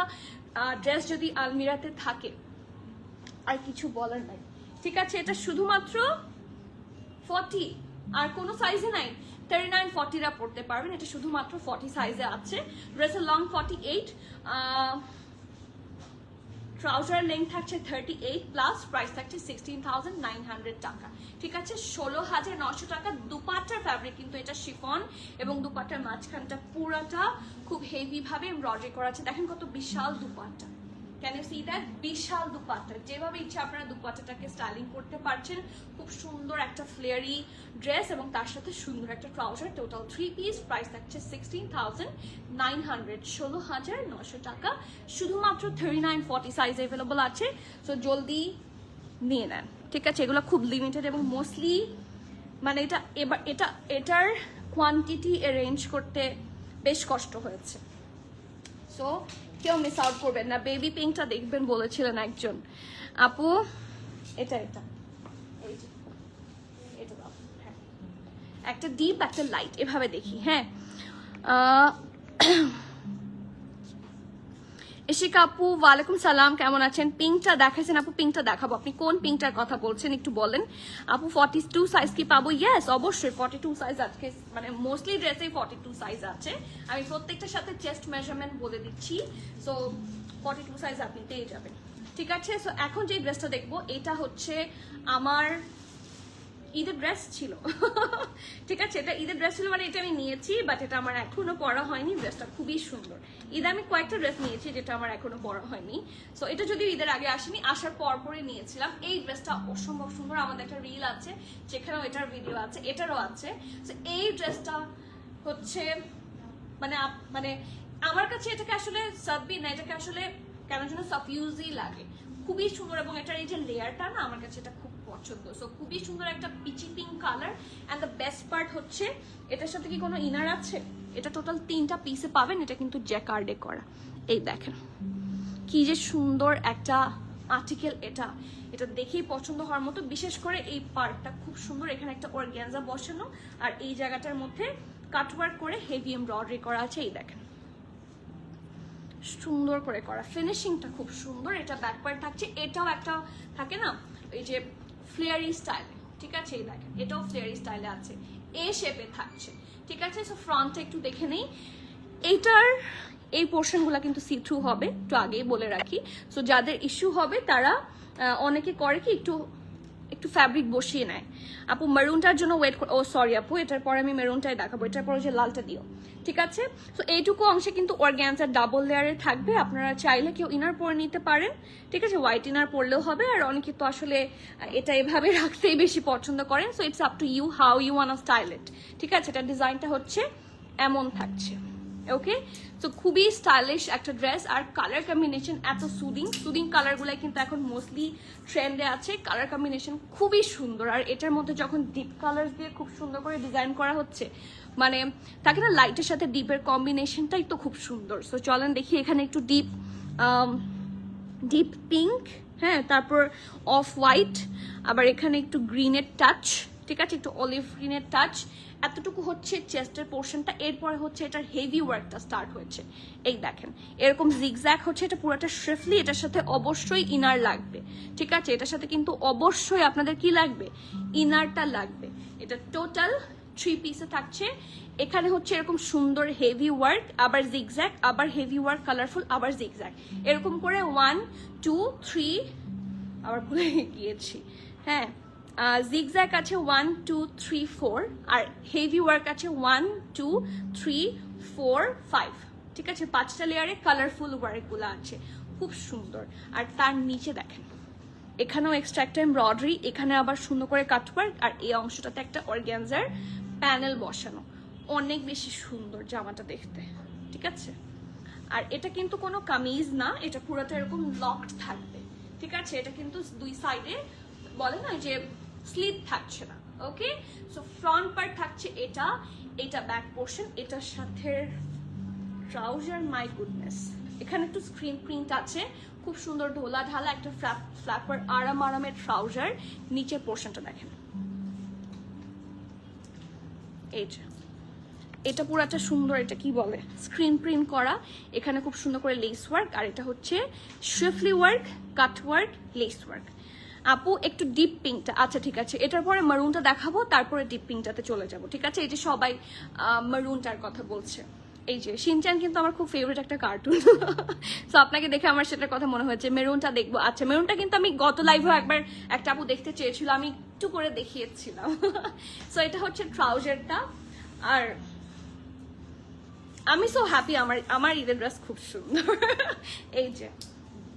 ড্রেস যদি আলমিরাতে থাকে আর কিছু বলার নাই। ঠিক আছে, এটা শুধুমাত্র 40, আর কোনো সাইজে নাই। 39, 40রা পড়তে পারবেন, এটা শুধুমাত্র 40 সাইজে আছে। ড্রেসের লং 48, ট্রাউজার লেন্থ থাকছে 38 প্লাস, প্রাইস থাকছে 16,900 টাকা। ঠিক আছে, 16,900 টাকা। দুপাট্টার ফ্যাব্রিক কিন্তু এটা শিফন, এবং দুপাট্টার মাঝখানটা পুরাটা খুব হেভি ভাবে এমব্রয়ডারি করা আছে। দেখেন কত বিশাল dupatta, can you see that? বিশাল দুপাট্টা, যেভাবে ইচ্ছা আপনারা দুপাট্টাটাকে স্টাইলিং করতে পারছেন। খুব সুন্দর একটা ফ্লেয়ারি ড্রেস এবং তার সাথে সুন্দর একটা ট্রাউজার, টোটাল 3 পিস। প্রাইস থাকছে 16,900, 16,900 টাকা। শুধুমাত্র 39, 40 সাইজ অ্যাভেলেবল আছে, সো জলদি নিয়ে নেন। ঠিক আছে, এগুলো খুব লিমিটেড এবং মোস্টলি মানে এটার কোয়ান্টিটি অ্যারেঞ্জ করতে বেশ কষ্ট হয়েছে, সো কেউ মিস আউট করবেন না। বেবি পিঙ্কটা দেখবেন বলেছিলেন একজন আপু, এটা এটা এই যে এটা দাও, হ্যাঁ একটা ডিপ একটা লাইট এভাবে দেখি। হ্যাঁ ইশিকা আপু ওয়ালাইকুম সালাম, কেমন আছেন? পিঙ্কটা দেখাইছেন আপু, পিঙ্কটা দেখাবো। আপনি কোন পিঙ্কটার কথা বলছেন একটু বলেন আপু। 42 সাইজ কি পাবো? ইয়েস অবশ্যই 42 সাইজ আজকে মানে মোস্টলি ড্রেসে 42 সাইজ আছে। আমি প্রত্যেকটার সাথে চেস্ট মেজারমেন্ট বলে দিচ্ছি, সো 42 সাইজ আপনি পেয়ে যাবেন। ঠিক আছে, সো এখন যে ড্রেসটা দেখবো এটা হচ্ছে আমার ঈদের ড্রেস ছিল ঠিক আছে, এটা ঈদের ড্রেস ছিল মানে এটা আমি নিয়েছি, বাট এটা আমার এখনো পরা হয়নি। ড্রেসটা খুবই সুন্দর। ঈদে আমি কয়েকটা ড্রেস নিয়েছি যেটা আমার এখনো পরা হয়নি, সো এটা যদিও ঈদের আগে আসেনি, আসার পরে নিয়েছিলাম। এই ড্রেসটা অসম্ভব সুন্দর, আমাদের একটা রিল আছে যেখানেও এটার ভিডিও আছে, এটারও আছে। সো এই ড্রেসটা হচ্ছে মানে মানে আমার কাছে এটাকে আসলে সাববি না, এটাকে আসলে কেন যেন সাফিউজই লাগে, খুবই সুন্দর। এবং এটার এই যে লেয়ারটা না, আমার কাছে এটা খুব পছন্দ। সো খুবই সুন্দর একটা peachy pink colour. And the best part হচ্ছে এটার সাথে কি কোনো ইনার আছে? এটা টোটাল 3টা পিসে পাবেন। এটা কিন্তু জ্যাকার্ডে করা। এই দেখেন কি যে সুন্দর একটা আর্টিকেল, এটা দেখেই পছন্দ হওয়ার মতো। বিশেষ করে এই পার্টটা খুব সুন্দর, এখানে একটা অর্গানজা বসানো, আর এই জায়গাটার মধ্যে কাটওয়ার্ক করে হেভি এমব্রয়ডারি করা আছে। এই দেখেন সুন্দর করে করা, ফিনিশিংটা খুব সুন্দর। এটা ব্যাক পার্ট থাকছে, এটাও একটা থাকে না এই যে ফ্লেয়ারি স্টাইল। ঠিক আছে, এই দেখেন এটাও ফ্লেয়ারি স্টাইলে আছে, এ শেপে থাকছে। ঠিক আছে, সো ফ্রন্টটা একটু দেখে নেই। এইটার এই পোর্শনগুলো কিন্তু সি থ্রু হবে, একটু আগেই বলে রাখি। সো যাদের ইস্যু হবে তারা অনেকে করে কি একটু ফ্যাব্রিক বসিয়ে নেয়। আপু মেরুনটার জন্য ওয়েট, ও সরি আপু, এটার পরে আমি মেরুনটাই দেখাবো, এটার পরে যে লালটা দিও, ঠিক আছে? তো এইটুকু অংশে কিন্তু অর্গ্যানজার ডাবল লেয়ারে থাকবে, আপনারা চাইলে কেউ ইনার পরে নিতে পারেন, ঠিক আছে? হোয়াইট ইনার পরলেও হবে, আর অনেকে তো আসলে এটা এভাবে রাখতেই বেশি পছন্দ করেন। So it's up to you how you want style it, ঠিক আছে? এটা ডিজাইনটা হচ্ছে এমন থাকছে, ওকে? তো খুবই স্টাইলিশ একটা ড্রেস, আর কালার কম্বিনেশন এত সুদিং কালারগুলাই কিন্তু এখন মোস্টলি ট্রেন্ডে আছে। কালার কম্বিনেশন খুবই সুন্দর, আর এটার মধ্যে যখন ডিপ কালার দিয়ে খুব সুন্দর করে ডিজাইন করা হচ্ছে, মানে থাকে না লাইটের সাথে ডিপের কম্বিনেশনটাই তো খুব সুন্দর। সো চলেন দেখি, এখানে একটু ডিপ পিঙ্ক, হ্যাঁ, তারপর অফ হোয়াইট, আবার এখানে একটু গ্রিনের টাচ, ঠিক আছে, একটু অলিভ গ্রিনের টাচ। এতটুকু হচ্ছে চেস্টের পোর্শনটা, এরপরে হচ্ছে এটার হেভি ওয়ার্কটা স্টার্ট হয়েছে। এই দেখেন এরকম জিগজ্যাগ হচ্ছে, এটা পুরোটা শ্রিফলি, এটার সাথে অবশ্যই ইনার লাগবে, ঠিক আছে? এটার সাথে কিন্তু অবশ্যই আপনাদের কি লাগবে, ইনারটা লাগবে। এটা টোটাল 3 পিসে থাকছে। এখানে হচ্ছে এরকম সুন্দর হেভি ওয়ার্ক, আবার জিগজ্যাগ, আবার হেভি ওয়ার্ক, কালারফুল, আবার জিগজ্যাগ, এরকম করে 1 2 3, আবার ভুলে গিয়েছি, হ্যাঁ, জিগজ্যাগ আছে 1 2 3 4, আর হেভি ওয়ার্ক আছে 1 2 3 4 5, ঠিক আছে? 5টা লেয়ারে কালারফুল ওয়ার্কগুলো আছে, খুব সুন্দর। আর তার নিচে দেখেন এখানেও এক্সট্রা একটা এমব্রয়ডারি, এখানে আবার সুন্দর করে কাটওয়ার্ক, আর এই অংশটাতে একটা অর্গ্যানজার প্যানেল বসানো, অনেক বেশি সুন্দর জামাটা দেখতে, ঠিক আছে? আর এটা কিন্তু কোনো কামিজ না, এটা পুরোটা এরকম লকড থাকবে, ঠিক আছে? এটা কিন্তু দুই সাইডে বলে না যে স্লিপ থাকছে না, ওকে? সো ফ্রন্ট পার্ট থাকছে এটা ব্যাক পোর্শন, এটার সাথে ট্রাউজার, মাই গুডনেস, এখানে একটু স্ক্রিন প্রিন্ট আছে, খুব সুন্দর ঢোলা ঢালা একটা ফ্ল্যাপার আরামের ট্রাউজার। নিচের পোর্শনটা দেখেন, এই যে এটা পুরাটা সুন্দর, এটা কি বলে স্ক্রিন প্রিন্ট করা, এখানে খুব সুন্দর করে লেস ওয়ার্ক, আর এটা হচ্ছে schiffli work, cut work, lace work. আপু একটু ডিপ পিঙ্কটা, আচ্ছা ঠিক আছে, এটার পরে মারুনটা দেখাবো, তারপরে ডিপ পিঙ্কটাতে চলে যাব, ঠিক আছে? এই যে সবাই মারুনটার কথা বলছে, এই যে শিনচ্যান কিন্তু আমার খুব ফেভারিট একটা কার্টুন। সো আপনাকে দেখে আমার সেটার কথা মনে হয়েছে, মেরুনটা দেখবো। আচ্ছা, মেরুনটা কিন্তু আমি গত লাইভেও একবার একটা আপু দেখতে চেয়েছিল, আমি একটু করে দেখিয়েছিলাম। সো এটা হচ্ছে ট্রাউজারটা, আর আমি সো হ্যাপি, আমার ঈদের ড্রেস খুব সুন্দর। এই যে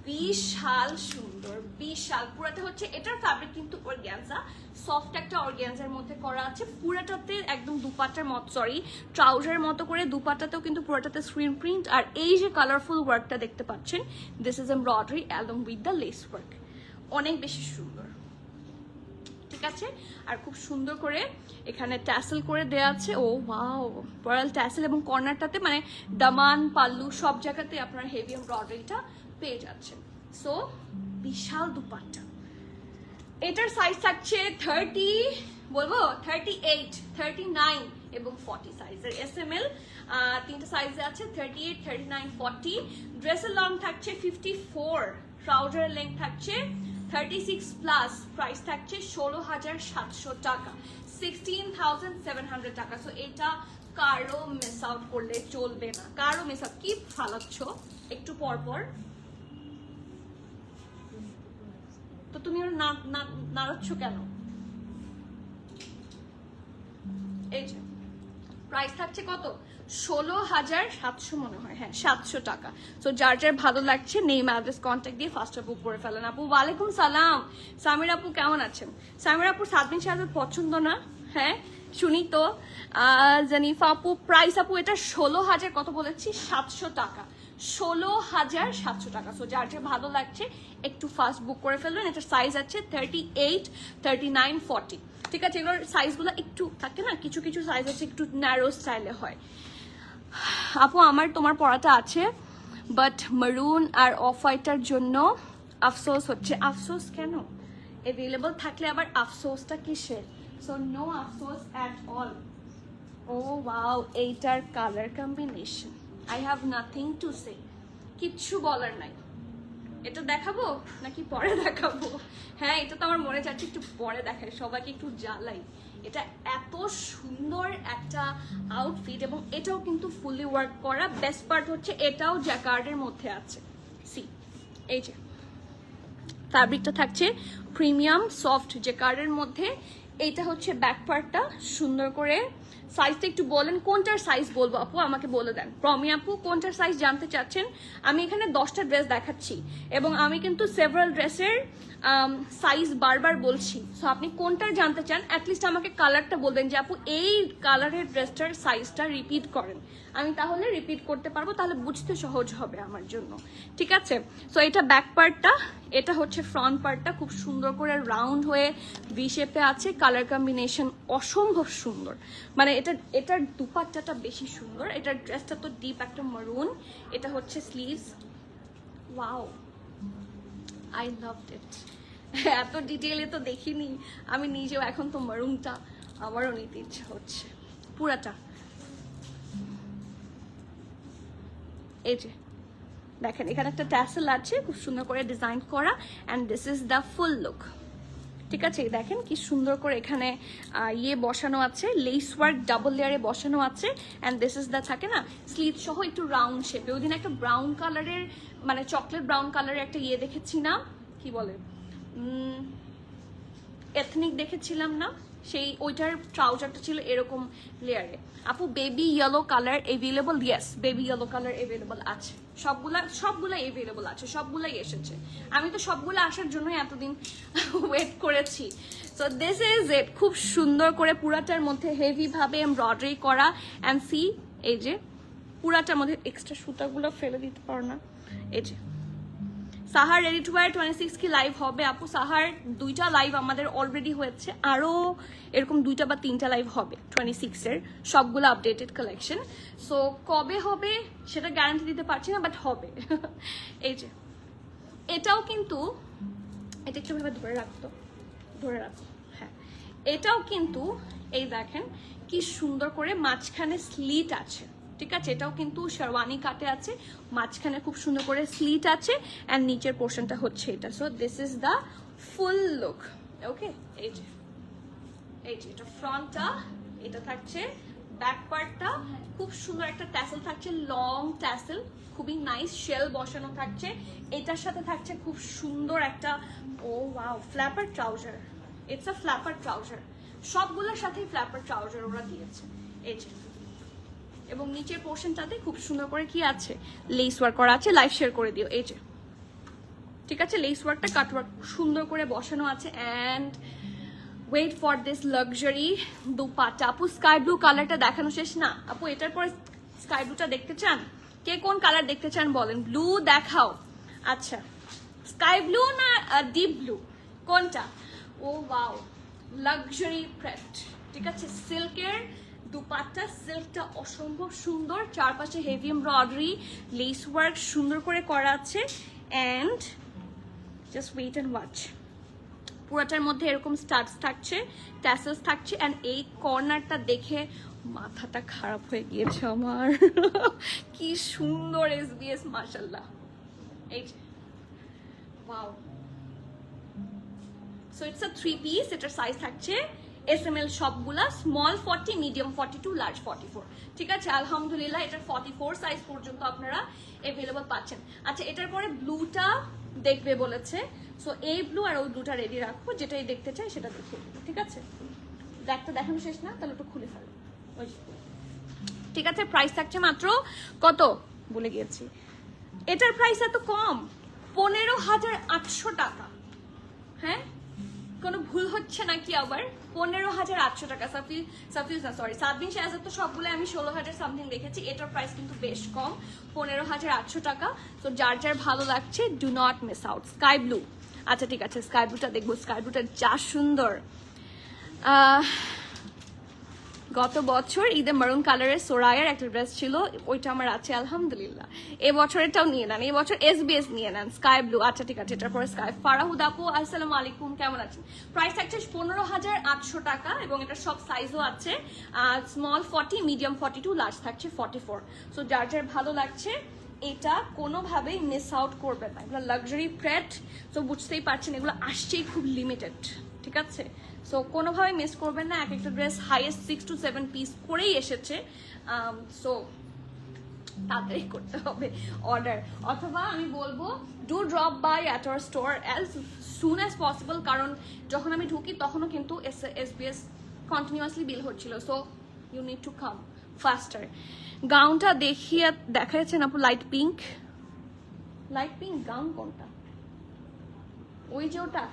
বিশাল সুন্দর, বিশাল, পুরাটা হচ্ছে এটার ফ্যাব্রিক কিন্তু অর্গ্যানজা, সফট একটা অর্গ্যানজার মধ্যে করা আছে, পুরাটাতে একদম দুপাট্টার মতো, সরি ট্রাউজারের মতো করে দুপাট্টাতেও কিন্তু পুরাটাতে স্ক্রিন প্রিন্ট, আর এই যে কালারফুল ওয়ার্কটা দেখতে পাচ্ছেন, this is embroidery along with the less work, অনেক বেশি সুন্দর, ঠিক আছে? আর খুব সুন্দর করে এখানে ট্যাসেল করে দেওয়া আছে, ও ওয়াও, পরাল ট্যাসেল, এবং কর্নারটাতে মানে দামান পাল্লু সব জায়গাতে আপনার হেভি এমব্রয়ডারিটা পেয়ে যাচ্ছেন। সো বিশাল দুপাট্টা, এটার সাইজ থাকছে 30, বলবো 38, 39 এবং 40 সাইজের, SML তিনটা সাইজে আছে, 38, 39, 40। ড্রেসের লং থাকছে 54, ট্রাউজারের লেন্থ থাকছে 36 প্লাস, প্রাইস থাকছে 16,700 টাকা, 16,700 টাকা। সো এটা কারো মিস আউট করলে চলবে না, কারো মিস আউট। কি ফালাচ্ছ একটু পর পর, তো তুমি ওর নাড়াচ্ছ কেন? এই যে প্রাইস থাকছে কত, 16,700 মনে হয়, হ্যাঁ 700 টাকা। তো যার যার ভালো লাগছে নেম অ্যাড্রেস কন্ট্যাক্ট দিয়ে ফার্স্ট বুক করে ফেলেন। আপু ওয়ালাইকুম সালাম, সামির আপু কেমন আছেন? সামির আপুর সাদমিন সাহেবের পছন্দ না? হ্যাঁ শুনি তো। জানিফা আপু প্রাইস, আপু এটা 16,000 কত বলেছি, 700 টাকা, 16,700 টাকা। সো যার যার ভালো লাগছে একটু ফার্স্ট বুক করে ফেলবেন। এটার সাইজ আছে 38, 39, 40, ঠিক আছে? এগুলোর সাইজগুলো একটু থাকে না, কিছু কিছু সাইজ আছে একটু ন্যারো স্টাইলে হয়। আপু আমার তোমার পড়াটা আছে, বাট মারুন আর অফ হোয়াইটার জন্য আফসোস হচ্ছে। আফসোস কেন? অ্যাভেলেবল থাকলে আবার আফসোসটা কিসের? সো নো আফসোস অ্যাট অল। ও ওয়াও, এইটার colour combination, I have nothing to say, কিচ্ছু বলার নাই। এটা দেখাবো নাকি পরে দেখাবো? হ্যাঁ এটা তো আমার মনে যাচ্ছে একটু পরে দেখাই, সবাইকে একটু জ্বালাই। এটা এত সুন্দর একটা আউটফিট, এবং এটাও কিন্তু ফুললি ওয়ার্ক করা। বেস্ট পার্ট হচ্ছে এটাও জ্যাকার্ডের মধ্যে আছে। সি, এই যে ফ্যাব্রিকটা থাকছে প্রিমিয়াম সফট জ্যাকার্ডের মধ্যে। এইটা হচ্ছে ব্যাক পার্টটা সুন্দর করে। সাইজটা একটু বলেন, কোনটার সাইজ বলবো আপু আমাকে বলে দেন। প্রমি আপু কোনটার সাইজ জানতে চাচ্ছেন? আমি এখানে 10টা ড্রেস দেখাচ্ছি এবং আমি কিন্তু সেভারাল ড্রেসের সাইজ বারবার বলছি। সো আপনি কোনটার জানতে চান অ্যাটলিস্ট আমাকে কালারটা বলবেন যে আপু এই কালারের ড্রেসটার সাইজটা রিপিট করেন, আমি তাহলে রিপিট করতে পারবো, তাহলে বুঝতে সহজ হবে আমার জন্য। ঠিক আছে, সো এটা ব্যাক পার্টটা, এটা হচ্ছে ফ্রন্ট পার্টটা। খুব সুন্দর করে রাউন্ড হয়ে ভি শেপে আছে। কালার কম্বিনেশন অসম্ভব সুন্দর, মানে এটার দুপাট্টাটা বেশি সুন্দর। এটার ড্রেসটা তো ডিপ একটা মারুন। এটা হচ্ছে sleeves. Wow, I loved it. এত ডিটেইলে তো দেখিনি আমি নিজেও। এখন তো মারুনটা আমারও নিতে ইচ্ছা হচ্ছে পুরাটা। এই যে দেখেন এখানে একটা ট্যাসেল আছে খুব সুন্দর করে ডিজাইন করা, and this is the full look. ঠিক আছে, দেখেন কি সুন্দর করে এখানে ইয়ে বসানো আছে, লেস ওয়ার্ক ডাবল লেয়ারে বসানো আছে। অ্যান্ড দিস ইজ দ্য থাকে না স্লিভ সহ একটু রাউন্ড শেপে। ওই দিন একটা ব্রাউন কালারের, মানে চকলেট ব্রাউন কালারের একটা ইয়ে দেখেছি না, কি বলে, এথনিক দেখেছিলাম না, সেই ওইটার ট্রাউজারটা ছিল এরকম লেয়ারে। আপু baby yellow colour available? Yes, baby yellow colour available আছে। সবগুলা এভেলেবল আছে, সবগুলাই এসেছে। আমি তো সবগুলো আসার জন্যই এতদিন ওয়েট করেছি। So this is it. খুব সুন্দর করে পুরাটার মধ্যে হেভি ভাবে এমব্রয়ডারি করা। অ্যান্ড সি, এই যে পুরাটার মধ্যে এক্সট্রা সুতাগুলো ফেলে দিতে পারো না। এই যে সাহার রেডি টু ওয়্যার 26 কি লাইভ হবে আপু? সাহার 2টা লাইভ আমাদের অলরেডি হয়েছে, আরও এরকম 2টা বা 3টা লাইভ হবে 26-এর, সবগুলো আপডেটেড কালেকশন। সো কবে হবে সেটা গ্যারান্টি দিতে পারছি না, বাট হবে। এই যে এটাও কিন্তু, এটা একটু ভাবে ধরে রাখতো, হ্যাঁ, এটাও কিন্তু এই দেখেন কি সুন্দর করে মাঝখানে স্লিট আছে। ঠিক আছে, এটাও কিন্তু শেরওয়ানি কাটে আছে, মাঝখানে খুব সুন্দর করে স্লিট আছে, অ্যান্ড নিচের পোর্শনটা হচ্ছে এটা। So this is the full look. Okay, এই যে এটা ফ্রন্টটা, এটা থাকছে ব্যাক পার্টটা। খুব সুন্দর একটা ট্যাসেল থাকছে, লং ট্যাসেল, খুবই নাইস শেল বসানো থাকছে। এটার সাথে থাকছে খুব সুন্দর একটা, oh wow, flapper trouser. It's a flapper trouser, সবগুলোর সাথেই ফ্ল্যাপার ট্রাউজার ওরা দিয়েছে। এই যে, এবং নিচের পোর্শনটাতে খুব সুন্দর করে কি আছে, লেস ওয়ার্ক করা আছে। লাইভ শেয়ার করে দিও। এই যে, ঠিক আছে, লেস ওয়ার্কটা কাট ওয়ার্ক সুন্দর করে বসানো আছে। And wait for this luxury dupatta. আপু স্কাই ব্লু কালারটা দেখানো শেষ না আপু, এটার পরে স্কাই ব্লুটা দেখতে চান? কে কোন কালার দেখতে চান বলেন, ব্লু দেখাও। আচ্ছা, স্কাই ব্লু না ডিপ ব্লু, কোনটা? ও ওয়াও, লাক্সারি প্রিন্ট। ঠিক আছে, সিল্কের দুপাট্টা, সিল্কটা অসম্ভব সুন্দর, চারপাশে হেভি এমব্রয়ডারি, লেস ওয়ার্ক সুন্দর করে করা আছে। And just wait and watch. পুরোটার মধ্যে এরকম স্টাডস থাকছে, ট্যাসেলস থাকছে। অ্যান্ড এই কর্নারটা দেখে মাথাটা খারাপ হয়ে গিয়েছে আমার। কি সুন্দর SBS, মাশাআল্লাহ। এই যে wow. So it's a 3 piece. এটার সাইজ থাকছে SML সবগুলা, স্মল 40, মিডিয়াম 42, লার্জ 44। ঠিক আছে, আলহামদুলিল্লাহ এটার 44 সাইজ পর্যন্ত আপনারা অ্যাভেলেবল পাচ্ছেন। আচ্ছা, এটার পরে ব্লুটা দেখবে বলেছে, সো এই ব্লু আর ওই ব্লুটা রেডি রাখবো, যেটাই দেখতে চাই সেটা দেখে। ঠিক আছে, ব্ল্যাকটা দেখানো শেষ না, তাহলে একটু খুলে ফেলো। ঠিক আছে, প্রাইস থাকছে মাত্র কত বলে গিয়েছি, এটার প্রাইস এত কম, 15,800 টাকা। হ্যাঁ, কোনো ভুল হচ্ছে নাকি আবার? 15,800 টাকা। সাবিন শাহজাদ তো সবগুলো আমি 16,000 সামথিং দেখেছি, এটার প্রাইস কিন্তু বেশ কম, 15,800 টাকা। তো যার যার ভালো লাগছে, do not miss out. Sky blue, আচ্ছা ঠিক আছে, স্কাই ব্লুটা দেখবো। স্কাই ব্লুটা যা সুন্দর। গত বছর ঈদে মারুন কালারের সোরায়ার একটা ড্রেস ছিল, ওইটা আমার আছে আলহামদুলিল্লাহ। এবছরেরটাও নিয়ে নেন, এবছর SBS নিয়ে নেন, স্কাই ব্লু। আচ্ছা ঠিক আছে, এটার পরে স্কাই। ফারাহুদ আপু আসসালামু আলাইকুম, কেমন আছেন? প্রাইস থাকছে 15,800 টাকা, এবং এটা সব সাইজও আছে, স্মল 40, মিডিয়াম 42, লার্জ থাকছে 44। সো যার যার ভালো লাগছে এটা কোনোভাবেই মিস আউট করবেন না। এগুলো লাক্সারি প্রেট, তো বুঝতেই পারছেন এগুলো আসছেই খুব লিমিটেড। ঠিক আছে, সো কোনোভাবে মিস করবেন না, এক একটা ড্রেস হাইয়েস্ট 6 to 7 পিস করেই এসেছে। সো তাড়াতাড়ি করতে হবে অর্ডার, অথবা আমি বলবো do drop by at our store as soon as possible, কারণ যখন আমি ঢুকি তখনও কিন্তু SBS কন্টিনিউয়াসলি বিল হচ্ছিল। So you need to come faster. গাউনটা দেখা যাচ্ছে না আপু? লাইট পিঙ্ক গাউন কোনটা? ওই যে ওটা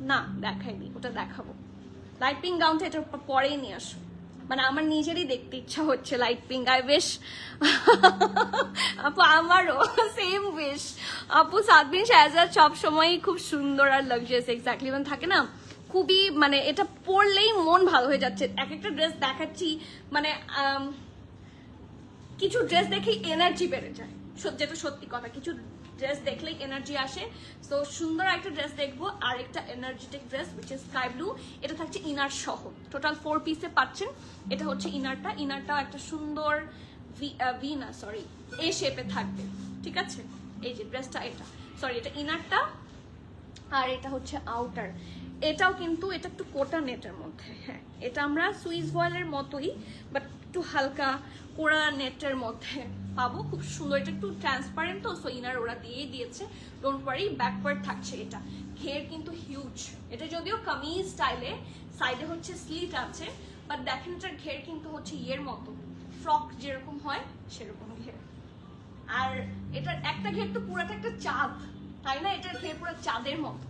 না, দেখাইনি, ওটা দেখাবো। লাইট পিঙ্ক গাউনটা এটার পরেই নিয়ে আসো, মানে আমার নিজেরই দেখতে ইচ্ছা হচ্ছে লাইট পিঙ্ক। আই উইশ আপু, আমারও সেম উইশ আপু। সাদবিন শাহজাদ সব সময়ই খুব সুন্দর আর লাক্সারিয়াস, এক্স্যাক্টলি মানে থাকে না, খুবই মানে এটা পরলেই মন ভালো হয়ে যাচ্ছে। এক একটা ড্রেস দেখাচ্ছি, মানে কিছু ড্রেস দেখেই এনার্জি বেড়ে যায়, যেটা সত্যি কথা। কিছু ড্রেস দেখলেই এনার্জি আসে। তো সুন্দর একটা ড্রেস দেখবো, আর একটা energetic dress which is sky blue. এটা থাকছে ইনার সহ, টোটাল 4 পিসে পাচ্ছেন। এটা হচ্ছে ইনারটাও একটা সুন্দর এ শেপে থাকবে, ঠিক আছে? এই যে ড্রেসটা, এটা ইনারটা, আর এটা হচ্ছে আউটার। এটাও কিন্তু এটা একটু কোটা নেটের মধ্যে, হ্যাঁ এটা আমরা সুইস ভয়েলের মতোই বাট একটু হালকা কোরা নেটের মধ্যে পাবো, খুব সুন্দর। এটা একটু ট্রান্সপারেন্ট তো, সো ইনার ওরা দিয়েই দিয়েছে, ডোন্ট ওয়ারি। ব্যাকওয়ার্ড থাকছে এটা, ঘের কিন্তু হিউজ। এটা যদিও কামিজ স্টাইলে, সাইডে হচ্ছে স্লিট আছে, বাট দেখেন এটার ঘের কিন্তু হচ্ছে ইয়ের মতো, ফ্রক যেরকম হয় সেরকম ঘের। আর এটার একটা ঘের তো পুরাটা একটা চাঁদ, তাই না? এটার ঘের পুরো চাঁদের মতো।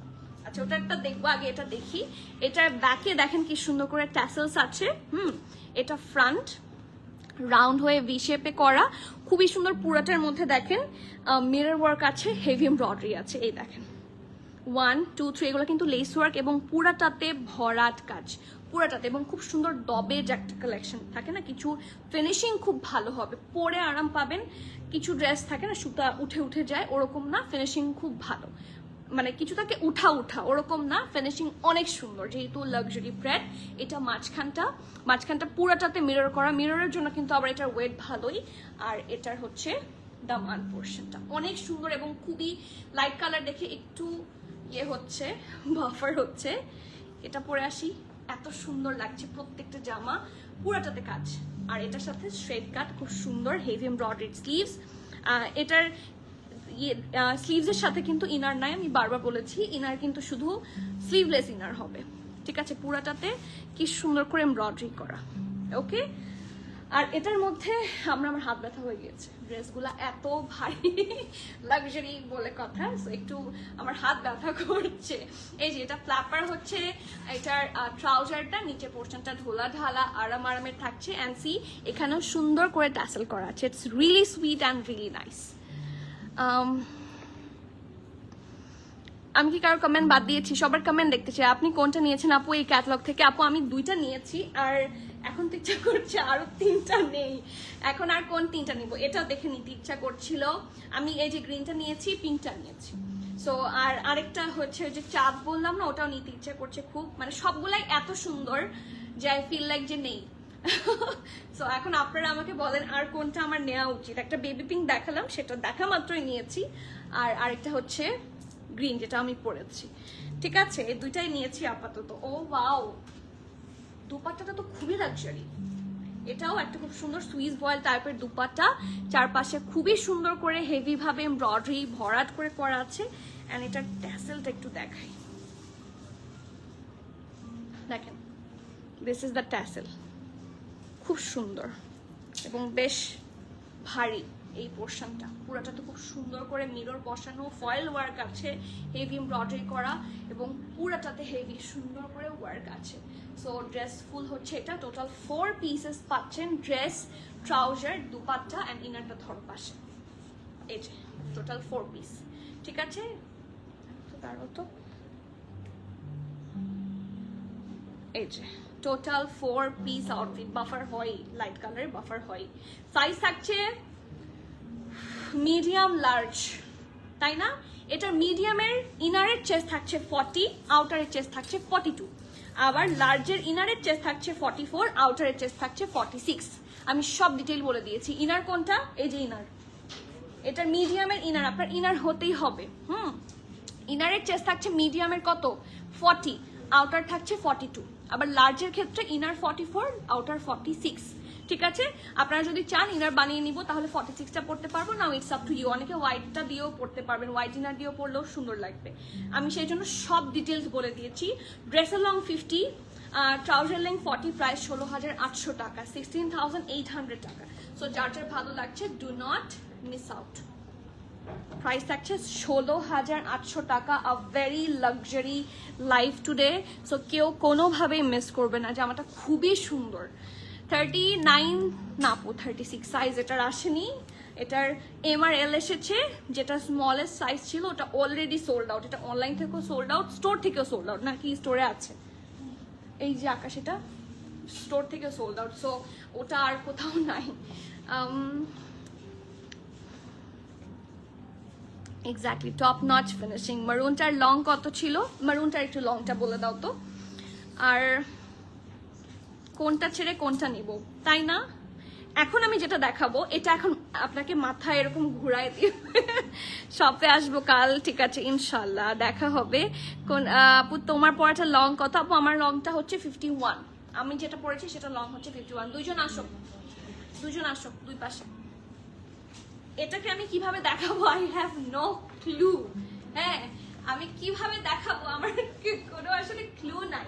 আচ্ছা, ওটা একটা দেখবো, আগে এটা দেখি। এটার ব্যাকে দেখেন কি সুন্দর করে ট্যাসেলস আছে। এটা ফ্রন্ট রাউন্ড হয়ে ভি শেপে করা, খুবই সুন্দর। পুরাটার মধ্যে দেখেন মিরর ওয়ার্ক আছে, হেভি এমব্রয়ডারি আছে। এই দেখেন 1 2 3 এগুলো কিন্তু লেস ওয়ার্ক, এবং পুরাটাতে ভরাট কাজ, পুরাটাতে। এবং খুব সুন্দর দবের যে একটা কালেকশন থাকে না, কিছু ফিনিশিং খুব ভালো হবে, পরে আরাম পাবেন। কিছু ড্রেস থাকে না সুতা উঠে উঠে যায়, ওরকম না, ফিনিশিং খুব ভালো। মানে কিছু থাকে উঠা ওরকম না, ফিনিশিং অনেক সুন্দর, যেহেতু লাক্সারি ব্র্যান্ড। এটা মাঝখানটা পুরাটাতে মিরর করা, মিররের জন্য কিন্তু আবার এটার ওয়েট ভালোই। আর এটার হচ্ছে দামান পোর্শনটা অনেক সুন্দর, এবং খুবই লাইট কালার দেখে একটু হচ্ছে, বাফার হচ্ছে। এটা পরে আসি, এত সুন্দর লাগছে প্রত্যেকটা জামা, পুরাটাতে কাজ। আর এটার সাথে স্ট্রেট কাট, খুব সুন্দর হেভি এমব্রয়ডারিড স্লিভস। এটার স্লিভসের সাথে কিন্তু ইনার নাই, আমি বারবার বলেছি, ইনার কিন্তু শুধু স্লিভলেস ইনার হবে, ঠিক আছে? পুরাটাতে কি সুন্দর করে এমব্রয়ডারি করা, ওকে। আর এটার মধ্যে আমার হাত ব্যথা হয়ে গিয়েছে, ড্রেসগুলা এত ভারী, লাক্সারি বলে কথা, একটু আমার হাত ব্যথা করছে। এই যে এটা ফ্ল্যাপার হচ্ছে, এটার ট্রাউজারটা নিচে পোর্শনটা ঢোলা ঢালা আরামের থাকছে। অ্যান্ড সি, এখানেও সুন্দর করে ট্যাসেল করা আছে। It's really sweet and really nice. আমি কি কারো কমেন্ট বাদ দিয়েছি? সবার কমেন্ট দেখতে চাই। আপনি কোনটা নিয়েছেন আপু এই ক্যাটালগ থেকে? আপু আমি 2টা নিয়েছি, আর এখন তো ইচ্ছা করছে আরো 3টা নেই। এখন আর কোন 3টা নিব, এটাও দেখে নিতে ইচ্ছা করছিল। আমি এই যে গ্রিনটা নিয়েছি, পিঙ্কটা নিয়েছি। সো আর আরেকটা হচ্ছে যে চাঁদ বললাম না, ওটাও নিতে ইচ্ছা করছে খুব, মানে সবগুলাই এত সুন্দর যে আই ফিল লাইক যে নেই। সো এখন আপনারা আমাকে বলেন আর কোনটা আমার নেওয়া উচিত। একটা বেবি পিঙ্ক দেখালাম, সেটা দেখা মাত্রই নিয়েছি, আর আরেকটা হচ্ছে গ্রিন যেটা আমি পরেছি, ঠিক আছে? এই 2টাই নিয়েছি আপাতত। ও ওয়াও, দুপাট্টাটা তো খুবই লাক্সারি। এটাও একটা খুব সুন্দর সুইস ভয়েল টাইপের দুপাট্টা, চারপাশে খুবই সুন্দর করে হেভি ভাবে এমব্রয়ডারি ভরাট করে করা আছে। এন্ড এটার ট্যাসেলটা একটু দেখাই, দেখেন, দিস ইজ দ্য ট্যাসেল, খুব সুন্দর এবং বেশ ভারী। এই পোর্শনটা পুরোটাতে খুব সুন্দর করে মিরর বসানো, ফয়েল ওয়ার্ক আছে, হেভি এমব্রয়ডারি করা, এবং পুরোটাতে হেভি সুন্দর করে ওয়ার্ক আছে। সো ড্রেস ফুল হচ্ছে এটা, টোটাল 4 পিসেস পাচ্ছেন, ড্রেস, ট্রাউজার, দুপাট্টা অ্যান্ড ইনারটা ধরো পাশে। এই যে টোটাল 4 পিস, ঠিক আছে? তো এই যে টোটাল 4 পিস আউটফিট। বাফার হয়, লাইট কালারের বাফার হয়। সাইজ থাকছে মিডিয়াম লার্জ, তাই না? এটার মিডিয়ামের ইনারের চেস্ট থাকছে 40, আউটারের চেস্ট থাকছে 42। আবার লার্জের ইনারের চেস্ট থাকছে 44, আউটারের চেস্ট থাকছে 46। আমি সব ডিটেইল বলে দিয়েছি। ইনার কোনটা? এই যে ইনার, এটার মিডিয়ামের ইনার, আপনার ইনার হতেই হবে। ইনারের চেস্ট থাকছে মিডিয়ামের কত? 40, আউটার থাকছে 42। আবার লার্জের ক্ষেত্রে ইনার 44, আউটার 46। ঠিক আছে, আপনারা যদি চান ইনার বানিয়ে নিব তাহলে 46টা পড়তে পারবো, now it's up to you. অনেকে হোয়াইটটা দিয়েও পড়তে পারবেন, হোয়াইট ইনার দিয়েও পড়লেও সুন্দর লাগবে। আমি সেই জন্য সব ডিটেলস বলে দিয়েছি। ড্রেসের লং 50, ট্রাউজার লেন্থ 40, প্রাইস 16,800 টাকা, 16,800 টাকা। সো যার যার ভালো লাগছে do not miss out. Price থাকছে 16,800 টাকা, a very luxury life today. So কেউ কোনোভাবেই মিস করবে না, জামাটা খুবই সুন্দর। 39 না আপু 36 সাইজ এটার আসেনি, এটার এম আর এল এসেছে, যেটা স্মলেস্ট সাইজ ছিল ওটা অলরেডি সোল্ড আউট। এটা অনলাইন থেকেও সোল্ড আউট, স্টোর থেকেও সোল্ড আউট, নাকি স্টোরে আছে এই যে আকাশ, এটা স্টোর থেকে সোল্ড আউট। সো ওটা আর কোথাও নাই। Exactly, top notch finishing. মারুনটার লং কত ছিল? মারুনটার একটু লংটা বলে দাও তো। আর কোনটা ছেড়ে কোনটা নিব, তাই না? এখন আমি যেটা দেখাবো এটা এখন আপনাকে মাথায় এরকম ঘুরায় দিয়ে শপে আসবো কাল, ঠিক আছে ইনশাল্লাহ দেখা হবে। কোন আপু তোমার পড়াটা লং কত? আপু আমার লংটা হচ্ছে 51, আমি যেটা পড়েছি সেটা লং হচ্ছে 51। দুইজন আসো, দুই পাশে। এটাকে আমি কিভাবে দেখাবো, আই হ্যাভ নো ক্লু। হ্যাঁ, আমি কিভাবে দেখাবো আমার কোনো আসলে ক্লু নাই।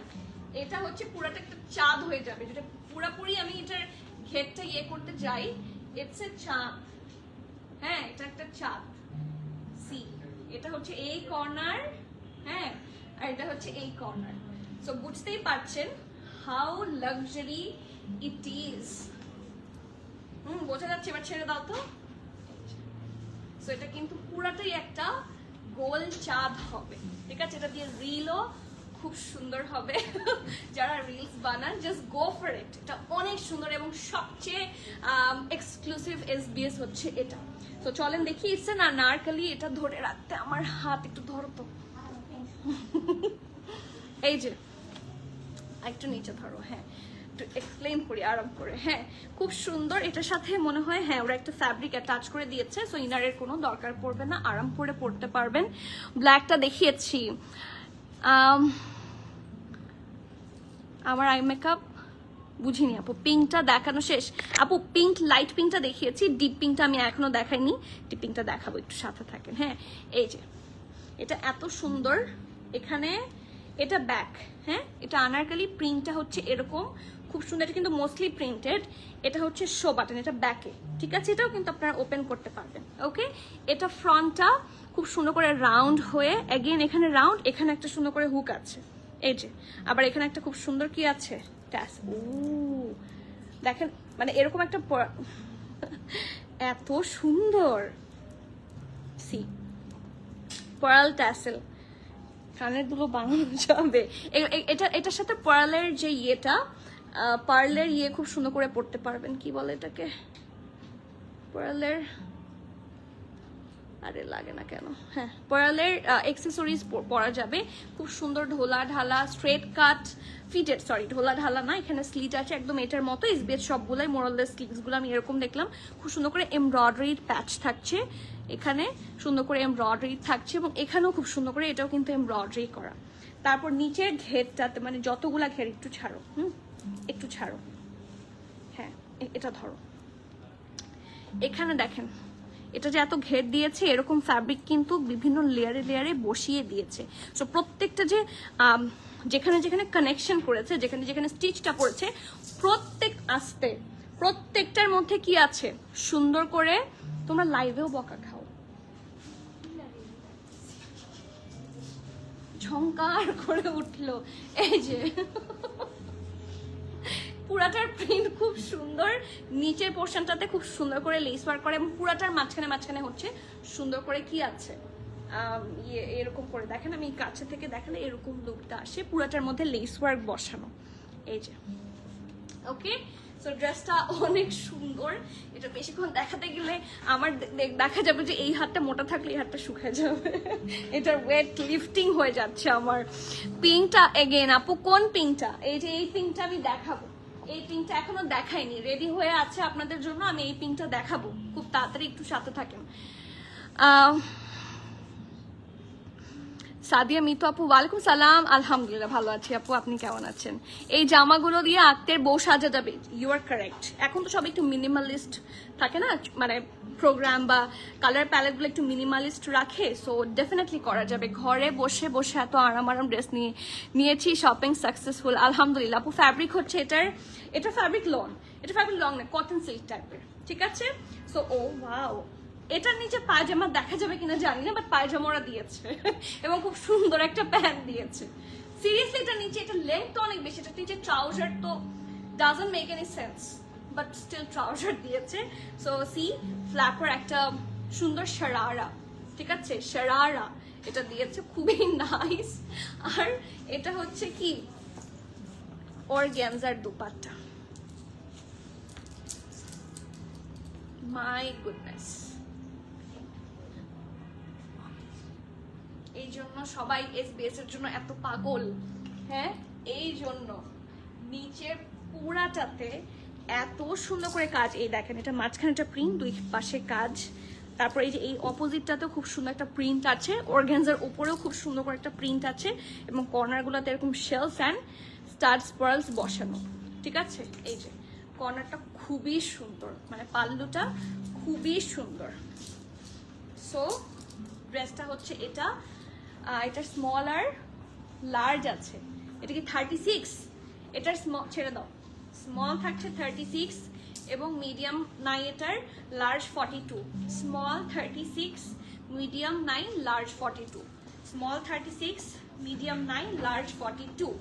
এটা হচ্ছে পুরাটা একটা চাঁদ হয়ে যাবে, যেটা পুরাপুরি আমি এটার ঘেরটা ইয়ে করতে যাই, ইটস এ চাঁদ। হ্যাঁ, এটা একটা চাঁদ। সি, এটা হচ্ছে এই কর্নার, হ্যাঁ, আর এটা হচ্ছে এই কর্নার। সো বুঝতেই পারছেন হাউ লাক্সারি ইট ইজ। বোঝা যাচ্ছে? এবার ছেড়ে দাও তো। সো এটা কিন্তু পুরাটাই একটা গোল চাঁদ হবে, ঠিক আছে? এটা দিয়ে রিলও খুব সুন্দর হবে। যারা রিলস বানান জাস্ট গো ফর ইট, এটা অনেক সুন্দর এবং সবচেয়ে এক্সক্লুসিভ এসবিএস হচ্ছে এটা। তো চলেন দেখি। ইচ্ছে না নারকেলি, এটা ধরে রাখতে আমার হাত একটু ধরো তো। এই যে একটু নিচে ধরো, হ্যাঁ একটু এক্সপ্লেইন করি আরাম করে। হ্যাঁ, খুব সুন্দর। এটার সাথে মনে হয় হ্যাঁ ওরা একটা ফ্যাব্রিক অ্যাটাচ করে দিয়েছে, সো ইনারের কোনো দরকার পড়বে না, আরাম করে পরতে পারবেন। ব্ল্যাকটা দেখিয়েছি। আমার আই মেকআপ বুঝিনি আপু, পিঙ্কটা দেখানো শেষ। আপু পিঙ্ক, লাইট পিঙ্কটা দেখিয়েছি, ডিপ পিঙ্কটা আমি এখনো দেখাইনি, ডিপ পিঙ্কটা দেখাবো, একটু সাথে থাকেন। হ্যাঁ, এই যে এটা এত সুন্দর, এখানে এটা ব্যাক, হ্যাঁ এটা আনারকলি, প্রিন্টটা হচ্ছে এরকম খুব সুন্দর। এটা কিন্তু মোস্টলি প্রিন্টেড, এটা হচ্ছে শো বাটন, এটা ব্যাকে, ঠিক আছে? এটাও কিন্তু আপনারা ওপেন করতে পারবেন। ওকে, এটা ফ্রন্টটা খুব সুন্দর করে রাউন্ড হয়ে, অ্যাগেন এখানে রাউন্ড, এখানে একটা সুন্দর করে হুক আছে, এই যে। আবার এখানে একটা খুব সুন্দর কি আছে, ট্যাস। ও দেখেন, মানে এরকম একটা এত সুন্দর সি পার্ল ট্যাসেল, কানের দুলো বানানো যাবে। এটার সাথে পার্লের যে ইয়েটা, পার্লের ইয়ে খুব সুন্দর করে পড়তে পারবেন। কি বলে এটাকে, পার্লের, আরে লাগে না কেন, হ্যাঁ পার্লের অ্যাক্সেসরিজ পরা যাবে। খুব সুন্দর ঢোলা ঢালা, স্ট্রেট কাট ফিটেড, সরি ঢোলা ঢালা না, এখানে স্লিট আছে একদম এটার মতো। এসবিএস সবগুলাই মোরাললেস স্লিভসগুলো আমি এরকম দেখলাম। খুব সুন্দর করে এমব্রয়ডারির প্যাচ থাকছে, এখানে সুন্দর করে এমব্রয়ডারি থাকছে, এবং এখানেও খুব সুন্দর করে এটাও কিন্তু এমব্রয়ডারি করা। তারপর নিচের ঘেরটাতে, মানে যতগুলা ঘের, একটু ছাড়ো, একটু ছাড়ো, হ্যাঁ এটা ধরো, এখানে দেখেন এটা যে এত ঘের দিয়েছে, এরকম ফ্যাব্রিক কিন্তু বিভিন্ন লেয়ারে লেয়ারে বসিয়ে দিয়েছে। সো প্রত্যেকটা যে যেখানে যেখানে কানেকশন করেছে, যেখানে যেখানে স্টিচটা পড়েছে, প্রত্যেক আস্তে প্রত্যেকটার মধ্যে কি আছে সুন্দর করে। তোমরা লাইভেও বকা খাও, ঝংকার করে উঠলো। এই যে পুরাটার প্রিন্ট খুব সুন্দর, নিচের পোর্শনটাতে খুব সুন্দর করে লেস ওয়ার্ক করে, এবং পুরাটার মাঝখানে মাঝখানে হচ্ছে সুন্দর করে কি আছে এরকম করে দেখেন, আমি কাছে থেকে দেখালে এরকম লুকটা আসে, পুরাটার মধ্যে লেস ওয়ার্ক বসানো। এই যে ওকে, সো ড্রেসটা অনেক সুন্দর। এটা বেশিক্ষণ দেখাতে গেলে আমার দেখা যাবে যে এই হাতটা মোটা থাকলে এই হাতটা শুকিয়ে যাবে। এটার ওয়েট লিফটিং হয়ে যাচ্ছে আমার। পিঙ্কটা এগেন আপু, কোন পিঙ্কটা? এই যে এই পিঙ্কটা আমি দেখাবো, এই পিঙ্কটা এখনো দেখাইনি, রেডি হয়ে আছে আপনাদের জন্য। আমি এই পিঙ্কটা দেখাবো খুব তাড়াতাড়ি, একটু সাথে থাকেন। সাদিয়া মিতু আপু ওয়ালাইকুম সালাম, আলহামদুলিল্লাহ ভালো আছি আপু, আপনি কেমন আছেন? এই জামাগুলো দিয়ে আক্তের বউ সাজা যাবে, ইউ আর কারেক্ট। এখন তো সব একটু মিনিমালিস্ট থাকে না, মানে প্রোগ্রাম বা কালার প্যালেটগুলো একটু মিনিমালিস্ট রাখে, সো ডেফিনেটলি করা যাবে। ঘরে বসে বসে এত আরাম আরাম ড্রেস নিয়েছি, শপিং সাকসেসফুল আলহামদুলিল্লাহ আপু। ফ্যাব্রিক হচ্ছে এটা ফ্যাব্রিক লং, এটা ফ্যাব্রিক লং না, কটন সিল্ক টাইপের, ঠিক আছে? সো ও ওয়াও, এটার নিচে পায়জামা দেখা যাবে কিনা জানি না, বাট পায়জামা ওরা দিয়েছে এবং খুব সুন্দর একটা প্যান্ট দিয়েছে। সিরিয়াসলি এটা নিচে, এটা লেন্থ অনেক বেশি, এটা নিচে ট্রাউজার তো doesn't make any sense, but still trouser দিয়েছে। সো সি ফ্ল্যাপার একটা সুন্দর শারারা, ঠিক আছে, শারারা এটা দিয়েছে, খুবই নাইস। আর এটা হচ্ছে কি অর্গানজার দুপাট্টা, মাই গুডনেস। এই জন্য সবাই SBS এর জন্য এত পাগল, হ্যাঁ এই জন্য। নিচের পুরাটাতে এত সুন্দর করে কাজ, এই দেখেন এটা মাঝখানে একটা প্রিন্ট, দুই পাশে কাজ, তারপর এই যে এই অপোজিটটাতেও খুব সুন্দর একটা প্রিন্ট আছে, অর্গানজার উপরেও খুব সুন্দর করে একটা প্রিন্ট আছে, এবং কর্নারগুলোতে এরকম শেলস অ্যান্ড স্টাডস পার্লস বসানো, ঠিক আছে? এই যে কর্নারটা খুবই সুন্দর, মানে পাল্লুটা খুবই সুন্দর। সো ড্রেসটা হচ্ছে এটা, এটা স্মল আর লার্জ আছে। এটা কি 36? এটার স্মল ছেড়ে দাও, স্মল থাকছে 36 এবং মিডিয়াম নাই, এটার large 42। Small 36, medium 9, large 42। Small 36, medium 9, large 42,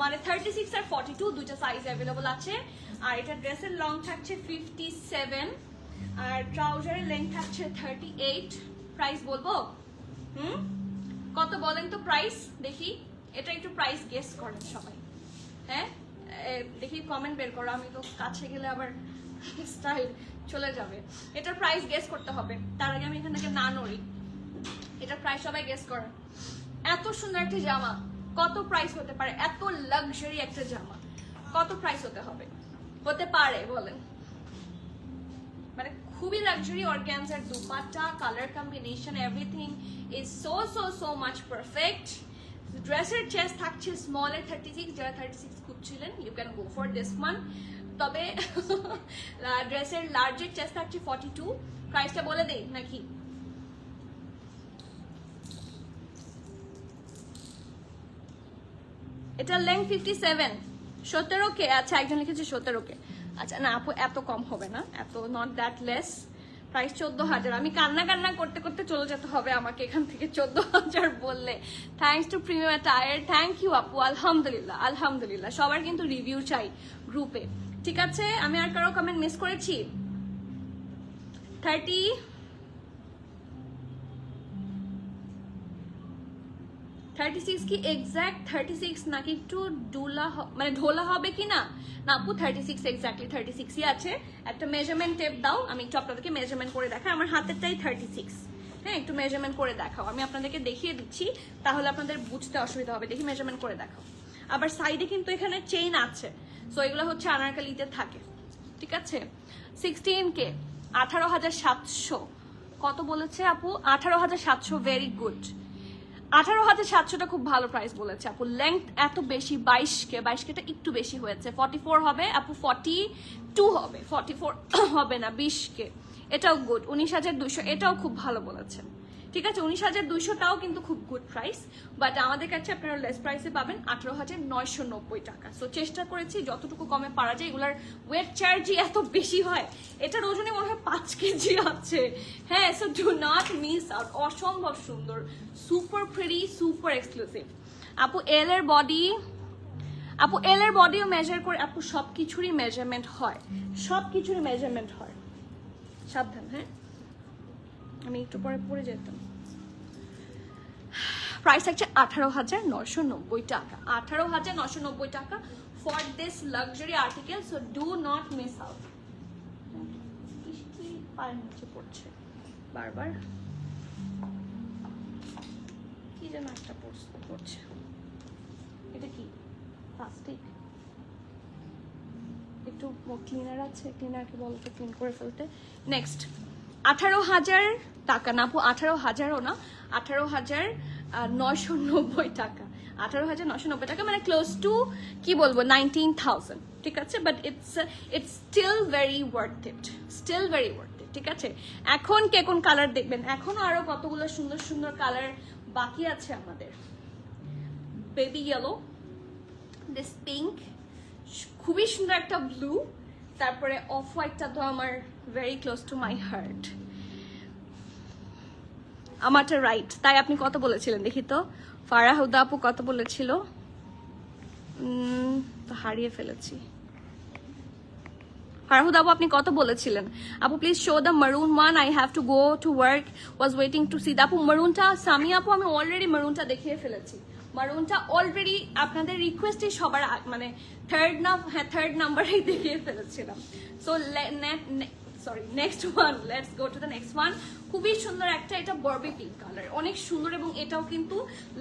মানে 36 আর 42 দুইটা সাইজ অ্যাভেলেবল আছে। আর এটা ড্রেসের লং থাকছে 57 আর ট্রাউজারের লেন্থ থাকছে 38। প্রাইস বলবো? কত বলেন তো প্রাইস দেখি, এটা একটু প্রাইস গেস করেন সবাই, হ্যাঁ দেখি কমেন্ট বের করো, আমি তো কাছে গেলে আবার স্টাইল চলে যাবে। এটার প্রাইস গেস করতে হবে, তার আগে আমি এখান থেকে না নড়ি। এটার প্রাইস সবাই গেস করেন। এত সুন্দর একটা জামা কত প্রাইস হতে পারে? এত লাক্সারি একটা জামা কত প্রাইস হতে পারে বলেন? মানে খুবই লাক্সারি অর্গানজার dupatta, colour combination, everything is so much perfect. ড্রেসের চেস্ট থাকছে স্মলের 36, যারা 36 খুঁজছিলেন you can go for this one. তবে ড্রেসের লার্জের চেস্ট থাকছে 42। প্রাইসটা বলে দেই নাকি? এটা লেন্থ 57, 17K। আচ্ছা একজন লিখেছে 17K। আচ্ছা না আপু এত কম হবে না, এত নট দ্যাট লেস। প্রাইস 14,000। আমি কান্না করতে করতে চলে যেতে হবে আমাকে এখান থেকে 14,000 বললে। Thanks to premium attire, thank you আপু, আলহামদুলিল্লাহ আলহামদুলিল্লাহ। সবার কিন্তু রিভিউ চাই গ্রুপে, ঠিক আছে? আমি আর কারো কমেন্ট মিস করেছি? 36 কি এক্স্যাক্ট 36 নাকি একটু মানে ঢোলা হবে কি না? না আপু 36 এক্স্যাক্টলি 36ই আছে। একটা মেজারমেন্ট টেপ দাও, আমি একটু আপনাদেরকে মেজারমেন্ট করে দেখাই। আমার হাতেরটাই 36, হ্যাঁ একটু মেজারমেন্ট করে দেখাও, আমি আপনাদেরকে দেখিয়ে দিচ্ছি, তাহলে আপনাদের বুঝতে অসুবিধা হবে। দেখি মেজারমেন্ট করে দেখাও। আবার সাইডে কিন্তু এখানে চেইন আছে, সো এগুলো হচ্ছে আনারকালিতে থাকে, ঠিক আছে? 16K, 18,700। কত বলেছে আপু? 18,700, ভেরি গুড। 18,700টা খুব ভালো প্রাইস বলেছে আপু। লেংথ এত বেশি 22K টা একটু বেশি হয়েছে। 44 হবে আপু, 42 হবে, 44 হবে না, 20K। এটাও গুড। 19,200, এটাও খুব ভালো বলেছেন, ঠিক আছে? 19,200টাও কিন্তু খুব গুড প্রাইস, বাট আমাদের কাছে আপনারা লেস প্রাইসে পাবেন 18,990 টাকা। সো চেষ্টা করেছি যতটুকু কমে পারা যায়। এগুলার ওয়েট চার্জই এত বেশি হয়, এটার ওজনে মনে হয় 5 কেজি আছে, হ্যাঁ। So do not miss out, অসম্ভব সুন্দর, সুপার প্রিটি, সুপার এক্সক্লুসিভ। আপু এল এর বডিও মেজার করে আপু, সব কিছুরই মেজারমেন্ট হয়, সব কিছুরই মেজারমেন্ট হয়। সাবধান, হ্যাঁ আমি একটু পরে পড়ে যেতাম। প্রাইস থাকছে 18,990 টাকা, 18,990 টাকা for this luxury article. So do not miss out. কি পায়ের নিচে পড়ছে বারবার, কি যেন একটা পড়ছে, এটা কি প্লাস্টিক? একটু ক্লিনার আছে, ক্লিনারকে বলো তো ক্লিন করে ফেলতে। নেক্সট 18,000 টাকা না আপু, 18,000ও না, 990 টাকা, 18,990 টাকা, মানে ক্লোজ টু কি বলবো 19,000, ঠিক আছে। But it's still very worth it, still very worth it, ঠিক আছে। এখন কে কোন কালার দেখবেন, এখনো আরো কতগুলো সুন্দর সুন্দর কালার বাকি আছে আমাদের। বেবি ইয়েলো, দিস পিঙ্ক, খুবই সুন্দর একটা ব্লু, তারপরে অফ হোয়াইটটা তো আমার very close to my heart. আমারটা রাইট, তাই আপনি কত বলেছিলেন দেখি তো, ফারাহুদা আপু কত বলেছিল, তো হারিয়ে ফেলেছি। ফারাহুদা আপু আপনি কত বলেছিলেন? আপু প্লিজ শো দ্য মারুন one, I have to go to work, was waiting to C the. আপু মারুনটা, সামিয়া আপু আমি অলরেডি মারুনটা দেখিয়ে ফেলেছি, মারুনটা অলরেডি আপনাদের রিকোয়েস্টে সবার মানে থার্ড নাম্বারেই দেখিয়ে ফেলেছিলাম। So sorry, next one, let's go to the next one. খুবই সুন্দর একটা, এটা বারবি পিঙ্ক কালার, অনেক সুন্দর, এবং এটাও কিন্তু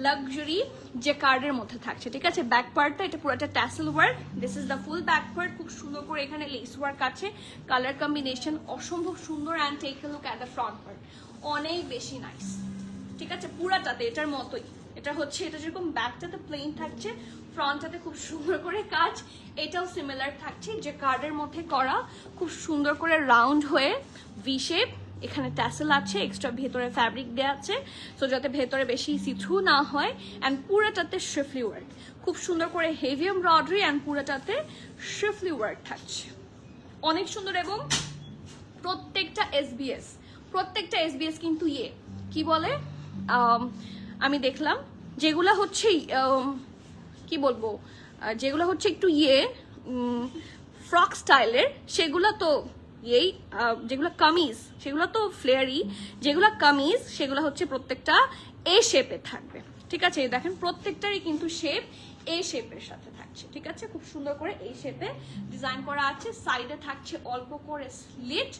লাক্সারি যে কার্ডের মধ্যে থাকছে, ঠিক আছে। ব্যাক পার্টটা এটা পুরোটা tassel work, this is the full back part, খুব সুন্দর করে এখানে লেস ওয়ার্ক আছে, কালার কম্বিনেশন অসম্ভব সুন্দর। And take a look at the front part, অনেক বেশি নাইস, ঠিক আছে। পুরাটাতে এটার মতোই, এটা হচ্ছে, এটা যেরকম ব্যাকটাতে প্লেন থাকছে, ফ্রন্টটাতে খুব সুন্দর করে কাজ, এটাও সিমিলার থাকছে যে কার্ডের মধ্যে করা, খুব সুন্দর করে রাউন্ড হয়ে ভি শেপ, এখানে ট্যাসেল আছে, এক্সট্রা ভেতরে ফ্যাব্রিক দেওয়া আছে, সো যাতে ভেতরে বেশি সিথ্রু না হয়। অ্যান্ড পুরোটাতে শিফলি ওয়ার্ক, খুব সুন্দর করে হেভি এমব্রয়ডারি, অ্যান্ড পুরোটাতে শিফলি ওয়ার্ক থাকছে, অনেক সুন্দর। এবং প্রত্যেকটা এসবিএস কিন্তু কি বলে, আমি দেখলাম যেগুলা হচ্ছে কি বলবো, যেগুলো হচ্ছে একটু ফ্রক স্টাইলের, সেগুলো তো যেগুলো কামিজ সেগুলো তো ফ্লেয়ারি, যেগুলো কামিজ সেগুলো হচ্ছে প্রত্যেকটা এ শেপে থাকবে, ঠিক আছে। দেখেন প্রত্যেকটারই কিন্তু শেপ এ শেপের সাথে থাকছে, ঠিক আছে। খুব সুন্দর করে এই শেপে ডিজাইন করা আছে, সাইডে থাকছে অল্প করে স্লিট,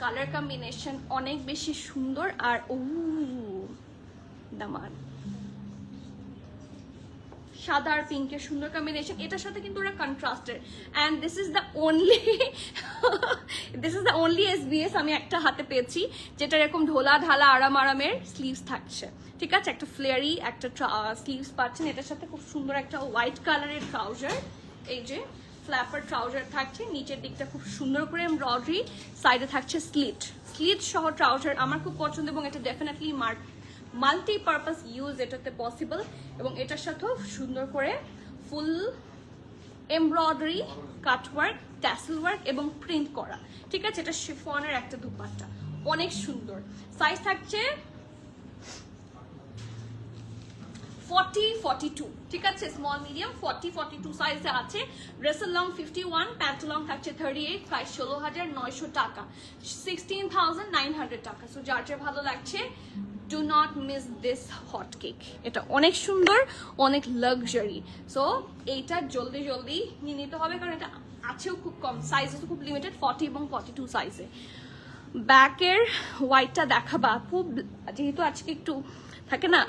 কালার কম্বিনেশন অনেক বেশি সুন্দর। আর দামান সাদা আর পিঙ্কের সুন্দর কম্বিনেশন, এটার সাথে কিন্তু ওরা contrasted. And this is the only SBS আমি একটা হাতে পেয়েছি যেটা এরকম ঢোলা ঢালা আরামের স্লিভস থাকছে, ঠিক আছে। একটা ফ্লেয়ারি একটা স্লিভস পাচ্ছেন, এটার সাথে খুব সুন্দর একটা হোয়াইট কালারের ট্রাউজার, এই যে ফ্ল্যাপার ট্রাউজার থাকছে, নিচের দিকটা খুব সুন্দর করে এমব্রয়ডারি, সাইডে থাকছে স্লিট সহ ট্রাউজার, আমার খুব পছন্দ, এবং এটা ডেফিনেটলি মাল্টিপারপাস ইউজ এটাতে পসিবল। এবং এটার সাথেও সুন্দর করে ফুল এমব্রয়ডারি, কাটওয়ার্ক, ট্যাসেল ওয়ার্ক এবং প্রিন্ট করা, ঠিক আছে। এটা শিফনের একটা দুপাট্টা, অনেক সুন্দর। সাইজ থাকছে 40-42, ঠিক আছে। স্মল মিডিয়াম 40-42 সাইজে আছে। ড্রেসের লং 51, প্যান্ট লং থাকছে 38, প্রাইস 16,900 টাকা, 16,900 টাকা। সো যার যা ভালো লাগছে, do not miss this hot cake, এটা অনেক সুন্দর, অনেক লাক্সারি। সো এইটা জলদি নিয়ে নিতে হবে, কারণ এটা আছেও খুব কম, সাইজ আছে খুব লিমিটেড, 40 এবং 42 সাইজে। ব্যাকের হোয়াইটটা দেখাবা আপু, যেহেতু আজকে একটু থাকে না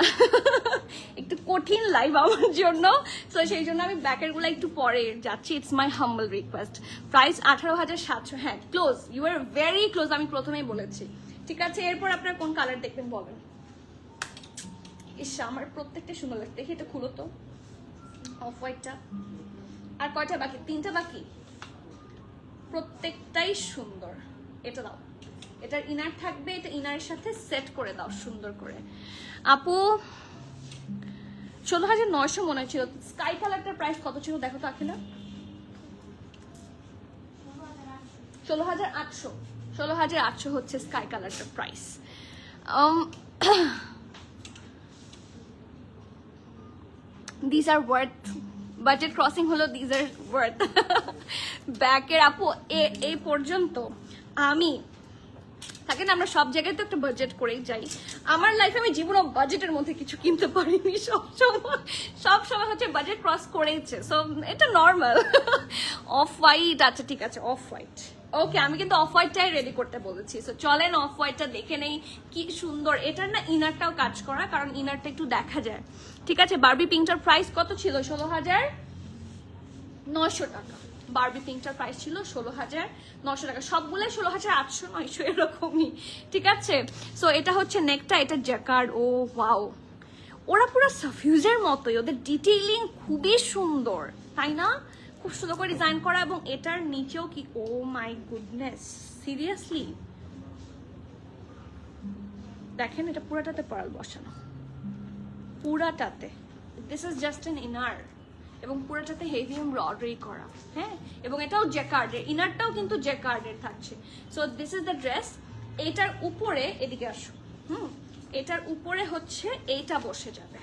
একটু কঠিন লাইভ আমার জন্য, তো সেই জন্য আমি ব্যাকের গুলা একটু পরে যাচ্ছি, it's my humble request. Price 18,700, হ্যাঁ close, you are very close, আমি প্রথমেই বলেছি, ঠিক আছে। এরপর আপনার কোন কালার দেখবেন বলেন। ইস, আমার প্রত্যেকটা সুন্দর লাগছে, দেখি এটা খুলো তো, অফ হোয়াইটটা। আর কয়টা বাকি? 3টা বাকি, প্রত্যেকটাই সুন্দর। এটা দাও, এটার ইনার থাকবে, এটা ইনারের সাথে সেট করে দাও সুন্দর করে। আপু 16,900 মনে হচ্ছিল। স্কাই কালারটার প্রাইস কত ছিল দেখো তো আখিলা? 16,800, 16,800 হচ্ছে স্কাই কালারটার price. This are worth, budget crossing হলো, দিস আর ওয়ার্থ। ব্যাকের আপু এই পর্যন্ত আমি থাকে না, আমরা সব জায়গায় তো একটা বাজেট করেই যাই। আমার লাইফে আমি জীবনে বাজেটের মধ্যে কিছু কিনতে পারিনি, সব সময় হচ্ছে বাজেট ক্রস করেইছে, সো এটা নর্মাল। অফ হোয়াইট, আচ্ছা ঠিক আছে, অফ হোয়াইট, ওকে। আমি কিন্তু অফ হোয়াইটটাই রেডি করতে বলেছি, সো চলেন অফ হোয়াইটটা দেখে নেই কি সুন্দর। এটার না ইনারটাও কাজ করা, কারণ ইনারটা একটু দেখা যায়, ঠিক আছে। বারবি পিঙ্কটার প্রাইস কত ছিল? 16,900 টাকা। বারবি পিঙ্কটার প্রাইস ছিল 16,900 টাকা, সবগুলোই 16,800-900 এরকমই, ঠিক আছে। সো এটা হচ্ছে নেকটা, এটা জ্যাকার্ড, ও ওয়াও, ওরা পুরো সাফিউজের মতোই, ওদের ডিটেইলিং খুবই সুন্দর, তাই না? খুব সুন্দর করে ডিজাইন করা। এবং এটার নিচেও কি, ও মাই গুডনেস, সিরিয়াসলি দেখেন, এটা পুরাটাতে পার্ল বসানো, পুরাটাতে। This is just an inner, এবং পুরাটাতে হেভি এমব্রয়ডারি করা, হ্যাঁ। এবং এটাও জ্যাকার্ডের, ইনারটাও কিন্তু জ্যাকার্ডের থাকছে। So this is the dress. এইটার উপরে, এদিকে আসো, এটার উপরে হচ্ছে এইটা বসে যাবে।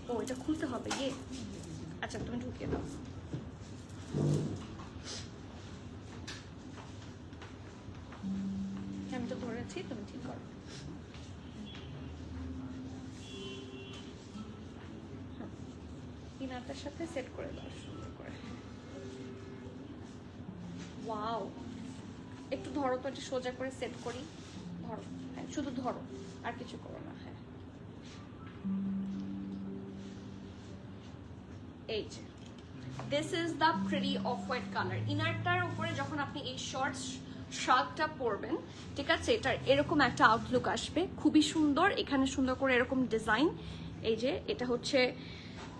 ও, এটা খুলতে হবে গিয়ে, আচ্ছা তুমি ঢুকিয়ে দাও। আমি তো ধরেছি, তুমি ঠিক করো। ইনারটার সাথে সেট করে দাও সুন্দর করে। ওয়াও, একটু ধরো তো, এটা সোজা করে সেট করি, ধরো, হ্যাঁ শুধু ধরো, আর কিছু করো না। হ্যাঁ, এই যে this is the pretty off white colour. ইনারটার উপরে যখন আপনি এই শর্টস শার্টটা পরবেন, ঠিক আছে, এটার এরকম একটা আউটলুক আসবে, খুবই সুন্দর। এখানে সুন্দর করে এরকম ডিজাইন, এই যে এটা হচ্ছে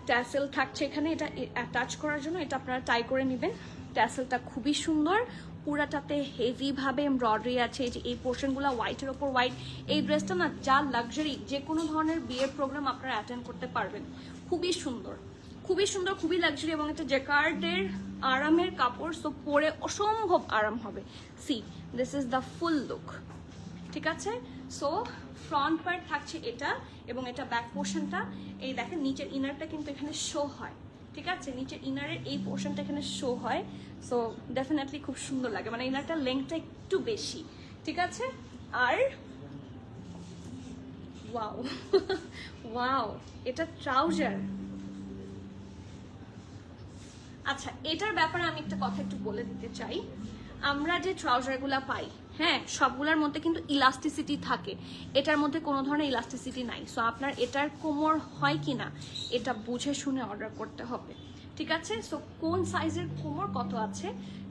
ট্যাসেল থাকছে এখানে, এটা অ্যাটাচ করার জন্য, এটা আপনারা টাই করে নেবেন। ট্যাসেলটা খুবই সুন্দর, পুরাটাতে হেভি ভাবে এমব্রয়ডারি আছে। এই যে এই পোর্শনগুলো হোয়াইটের ওপর হোয়াইট। এই ড্রেসটা না যা লাক্সারি, যে কোনো ধরনের বিয়ের প্রোগ্রাম আপনারা অ্যাটেন্ড করতে পারবেন। খুবই সুন্দর, খুবই সুন্দর, খুবই লাক্সারি, এবং এটা জ্যাকার্ডের আরামের কাপড়, সো পরে অসম্ভব আরাম হবে। See, this is the full look, ঠিক আছে। সো ফ্রন্ট পার্ট থাকছে এটা, এবং এটা ব্যাক পোর্শনটা। এই দেখেন নিচের ইনারটা কিন্তু এখানে শো হয়, ঠিক আছে, নিচের ইনারের এই পোর্শনটা এখানে শো হয়। সো ডেফিনেটলি খুব সুন্দর লাগে, মানে ইনারটার লেন্থটা একটু বেশি, ঠিক আছে। আর ওয়াও ওয়াও, এটা ট্রাউজার। আচ্ছা, এটার ব্যাপারে আমি একটা কথা একটু বলে দিতে চাই। আমরা যে ট্রাউজারগুলো পাই, হ্যাঁ, সবগুলোর মধ্যে কিন্তু ইলাস্টিসিটি থাকে, এটার মধ্যে কোনো ধরনের ইলাস্টিসিটি নাই। সো আপনার এটার কোমর হয় কি না, এটা বুঝে শুনে অর্ডার করতে হবে, ঠিক আছে। সো কোন সাইজের কোমর কত আছে,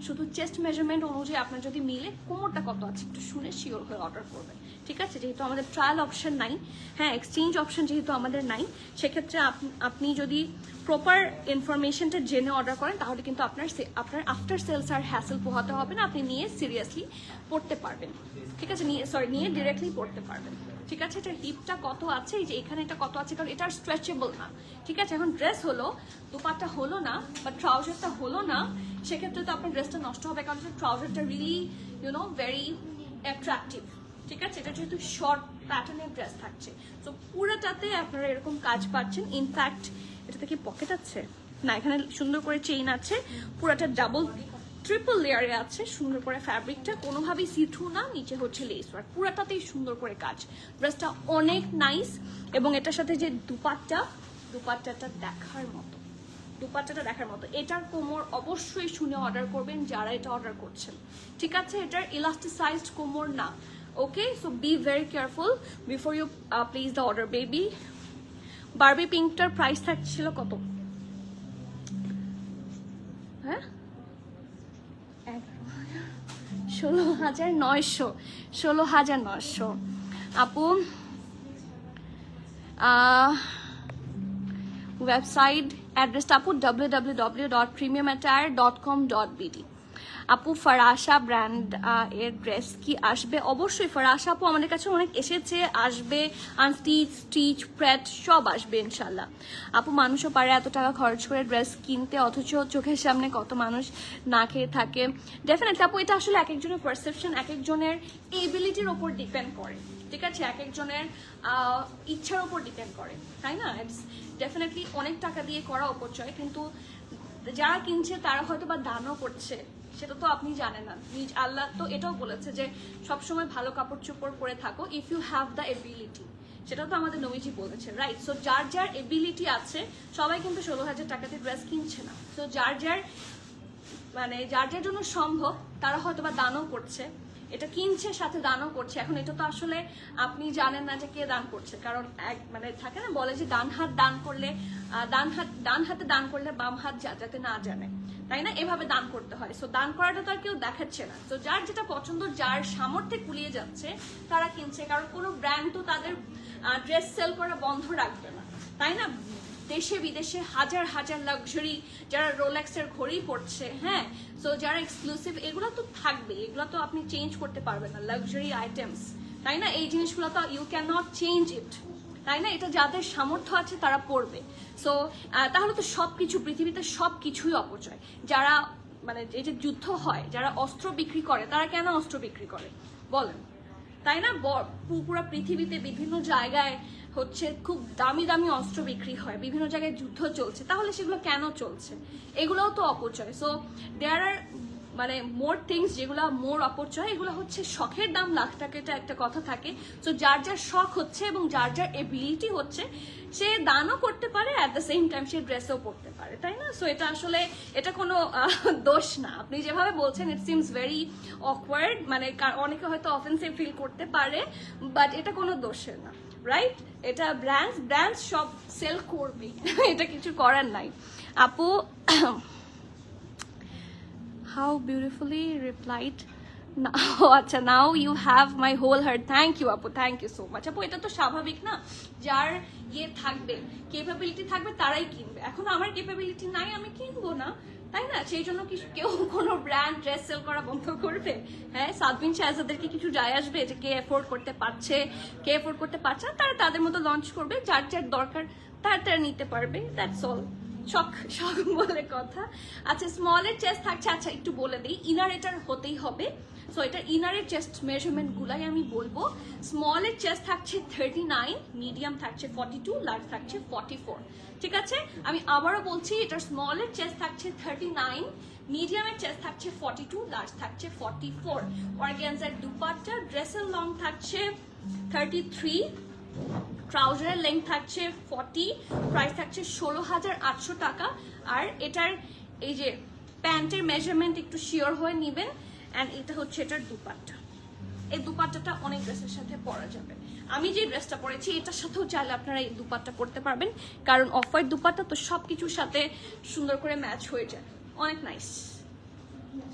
শুধু চেস্ট মেজারমেন্ট অনুযায়ী আপনার যদি মিলে কোমরটা কত আছে একটু শুনে শিওর হয়ে অর্ডার করবেন, ঠিক আছে। যেহেতু আমাদের ট্রায়াল অপশন নাই, হ্যাঁ, এক্সচেঞ্জ অপশন যেহেতু আমাদের নাই, সেক্ষেত্রে আপনি যদি প্রপার ইনফরমেশনটা জেনে অর্ডার করেন, তাহলে কিন্তু আপনার আফটার সেলস আর হ্যাসেল পোহাতে হবে না, আপনি নিয়ে সিরিয়াসলি পড়তে পারবেন, ঠিক আছে, নিয়ে ডিরেক্টলি পড়তে পারবেন, ঠিক আছে। এটার হিপটা কত আছে, এই যে এখানে এটা কত আছে, কারণ এটা স্ট্রেচেবল না, ঠিক আছে। এখন ড্রেস হলো, দুপাট্টা হলো না, বা ট্রাউজারটা হলো না, সেক্ষেত্রে তো আপনার ড্রেসটা নষ্ট হবে, কারণ ট্রাউজারটা রিলি ভেরি অ্যাট্রাকটিভ, ঠিক আছে। এটা যেহেতু শর্ট প্যাটার্নের ড্রেস থাকছে, তো পুরোটাতে আপনারা এরকম কাজ পাচ্ছেন। ইনফ্যাক্ট এটাতে কি পকেট আছে না, এখানে সুন্দর করে চেইন আছে, পুরোটা ডাবল ট্রিপল লেয়ারে আছে, সুন্দর করে ফ্যাব্রিকটা কোনোভাবেই সি থ্রু না, নিচে হচ্ছে লেস ওয়ার্ক, পুরোটাতেই সুন্দর করে কাজ। ড্রেসটা অনেক নাইস, এবং এটার সাথে যে দুপাট্টাটা দেখার মতো, দুপাট্টাটা দেখার মতো। এটার কোমর অবশ্যই শুনে অর্ডার করবেন যারা এটা অর্ডার করছেন, ঠিক আছে। এটার ইলাস্টিসাইজড কোমর না, okay. So be very careful before you place the order. Baby Barbie পিঙ্কটার প্রাইস থাকছিল কত, হ্যাঁ, 16,900 আপু। ওয়েবসাইট অ্যাড্রেসটা আপু www.premiumattire.com.bd। আপু ফারাশা ব্র্যান্ড এর ড্রেস কি আসবে? অবশ্যই ফারাশা আপু, আমাদের কাছে অনেক এসেছে, আসবে, আনস্টিচ, স্টিচ, প্রেট সব আসবে ইনশাল্লাহ। আপু মানুষও পারে এত টাকা খরচ করে ড্রেস কিনতে, অথচ চোখের সামনে কত মানুষ না খেয়ে থাকে। ডেফিনেটলি আপু, এটা আসলে এক একজনের পারসেপশন, এক একজনের এবিলিটির ওপর ডিপেন্ড করে, ঠিক আছে, এক একজনের ইচ্ছার ওপর ডিপেন্ড করে, তাই না। ইটস ডেফিনেটলি অনেক টাকা দিয়ে করা অপচয়, কিন্তু যারা কিনছে তারা হয়তো বা দানও করছে, সেটা তো আপনি জানেন না। আল্লাহ তো এটাও বলেছে যে সবসময় ভালো কাপড় চোপড় পরে থাকো, if you have the ability, সেটা তো আমাদের নবীজি বলেছে, রাইট। সো যার যার এবিলিটি আছে, সবাই কিন্তু 16,000 টাকাতে ড্রেস কিনছে না। তো যার যার জন্য সম্ভব, তারা হয়তো বা দানও করছে, এটা কিনছে সাথে দানও করছে। এখন এটা তো আসলে আপনি জানেন না যে কে দান করছে, কারণ মানে থাকে না বলে যে ডান হাতে দান করলে বাম হাত যাতে না জানে, তাই না? এভাবে দান করতে হয়। সো দান করাটা তো আর কেউ দেখাচ্ছে না। তো যার যেটা পছন্দ, যার সামর্থ্যে কুলিয়ে যাচ্ছে তারা কিনছে, কারণ কোনো ব্র্যান্ড তো তাদের ড্রেস সেল করা বন্ধ রাখবে না, তাই না? দেশে বিদেশে হাজার হাজার লাক্সারি, যারা রোলেক্সের ঘড়ি পড়ছে, হ্যাঁ, সো যারা এক্সক্লুসিভ, এগুলো তো থাকবে, এগুলো তো আপনি চেঞ্জ করতে পারবেন না, লাক্সারি আইটেমস, তাই না? এই জিনিসগুলো তো you can not change it, তাই না? এটা যাদের সামর্থ্য আছে তারা পড়বে। সো তাহলে তো সবকিছু, পৃথিবীতে সবকিছুই অপচয়। যারা মানে এই যে যুদ্ধ হয়, যারা অস্ত্র বিক্রি করে, তারা কেন অস্ত্র বিক্রি করে বলেন, তাই না? পুরো পৃথিবীতে বিভিন্ন জায়গায় হচ্ছে খুব দামি দামি অস্ত্র বিক্রি হয়, বিভিন্ন জায়গায় যুদ্ধ চলছে, তাহলে সেগুলো কেন চলছে? এগুলোও তো অপচয়। সো দেয়ার আর মানে মোর থিংস যেগুলো মোর অপচয়, এগুলো হচ্ছে শখের দাম লাখ টাকা, এটা একটা কথা থাকে। সো যার যার শখ হচ্ছে এবং যার যার এবিলিটি হচ্ছে, সে দানও করতে পারে, অ্যাট দ্য সেম টাইম সে ড্রেসও পরতে পারে, তাই না? সো এটা আসলে এটা কোনো দোষ না। আপনি যেভাবে বলছেন ইট সিমস ভেরি অকওয়ার্ড, মানে অনেকে হয়তো অফেন্সিভ ফিল করতে পারে, বাট এটা কোনো দোষের না, রাইট? এটা ব্র্যান্ডস সব সেল করবে, এটা কিছু করার নাই। আপু how beautifully replied, আচ্ছা, now you have my whole heart. Thank you আপু, থ্যাংক ইউ সো মাচ। আপু এটা তো স্বাভাবিক না, যার ইয়ে থাকবে, ক্যাপাবিলিটি থাকবে, তারাই কিনবে। এখন আমার ক্যাপাবিলিটি নাই, আমি কিনবো না, তাই না? সেই জন্য কি কেউ কোনো ব্র্যান্ড ড্রেস সেল করা বন্ধ করবে? হ্যাঁ, সাদবিন শাহজাদেরকে কিছু যায় আসবে যে কে এফোর্ড করতে পারছে, কে এফোর্ড করতে পারছে না, তারা তাদের মতো লঞ্চ করবে, যার যার দরকার তারা নিতে পারবে, দ্যাটস অল। শখ বলে কথা। আচ্ছা, স্মলের চেস্ট থাকছে, আচ্ছা একটু বলে দিই, ইনার এটার হতেই হবে। সো এটা ইনারের চেস্ট মেজারমেন্ট গুলাই আমি বলবো। স্মলের চেস্ট থাকছে 39, মিডিয়াম থাকছে 42, লার্জ থাকছে 44, ঠিক আছে? আমি আবারও বলছি, এটার স্মলের চেস্ট থাকছে 39, মিডিয়ামের চেস্ট থাকছে 42, লার্জ থাকছে 44। অর্গানজার দুপাট্টা, ড্রেসের লং থাকছে 33, ট্রাউজারের লেন্থ থাকছে 40, প্রাইস থাকছে 16,800 টাকা। আর এটার এই যে প্যান্টের মেজারমেন্ট একটু শিওর হয়ে নেবেন। অ্যান্ড এটা হচ্ছে এটার দুপাট্টা। এই দুপাট্টাটা অনেক ড্রেসের সাথে পরা যাবে। আমি যে ড্রেসটা পরেছি এটার সাথেও চাইলে আপনারা এই দুপাট্টা পরতে পারবেন, কারণ অফ হোয়াইট দুপাট্টা তো সব কিছুর সাথে সুন্দর করে ম্যাচ হয়ে যায়, অনেক নাইস,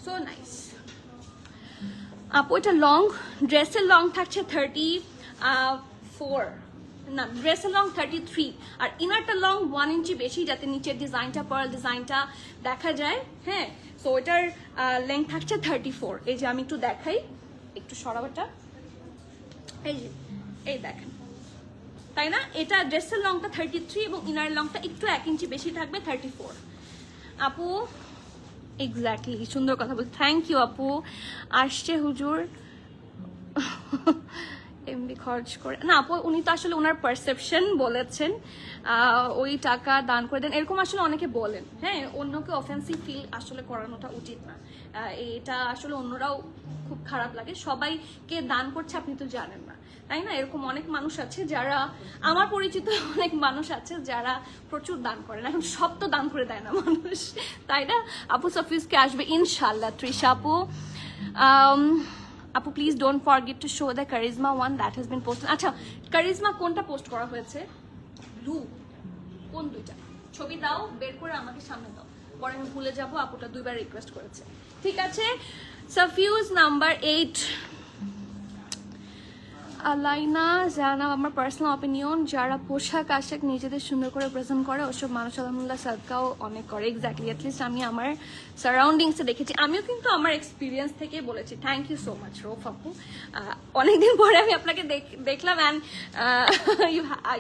সো নাইস। আপু এটা লং, ড্রেসের লং থাকছে 34, না ড্রেসের লং 33, আর ইনারটা লং 1 ইঞ্চি বেশি, যাতে নিচের ডিজাইনটা, পার্ল ডিজাইনটা দেখা যায়। হ্যাঁ, সো এটার লেন্থ থাকছে 34। এই যে আমি একটু দেখাই, একটু সরাবাটা, এই যে এই দেখেন, তাই না? এটা ড্রেসের লংটা 33 এবং ইনার লংটা একটু 1 ইঞ্চি বেশি থাকবে, 34। আপু এক্স্যাক্টলি, সুন্দর কথা বল, থ্যাংক ইউ আপু। আসছে হুজুর এমনি খরচ করে না আপু, উনি তো আসলে ওনার পারসেপশন বলেছেন, ওই টাকা দান করে দেন, এরকম আসলে অনেকে বলেন। হ্যাঁ, অন্যকে অফেন্সিভ ফিল আসলে করানোটা উচিত না, এটা আসলে অন্যরাও খুব খারাপ লাগে। সবাইকে দান করছে আপনি তো জানেন না, তাই না? এরকম অনেক মানুষ আছে যারা, আমার পরিচিত অনেক মানুষ আছে যারা প্রচুর দান করেন। এখন সব তো দান করে দেয় না মানুষ, তাই না? আপু সাফিজকে আসবে ইনশাল্লাহ। তৃষা আপু, আপু please don't forget to show the charisma one that has been posted. আচ্ছা, কারিজমা কোনটা পোস্ট করা হয়েছে? ব্লু, কোন দুইটা? ছবি দাও, বের করে আমাকে সামনে দাও, পরে আমি ভুলে যাবো। আপুটা 2বার রিকোয়েস্ট করেছে, ঠিক আছে? সাফিউজ নাম্বার 8। আলাইনা জানাব, আমার পার্সোনাল অপিনিয়ন, যারা পোশাক আশাক নিজেদের সুন্দর করে প্রেজেন্ট করে ওসব মানুষ আলহামদুলিল্লাহ সাদকাও অনেক করে। এক্স্যাক্টলি, অ্যাটলিস্ট আমি আমার সারাউন্ডিংসে দেখেছি, আমিও কিন্তু আমার এক্সপিরিয়েন্স থেকে বলেছি। Thank you so much Rauf আপু, অনেকদিন পরে আমি আপনাকে দেখলাম, and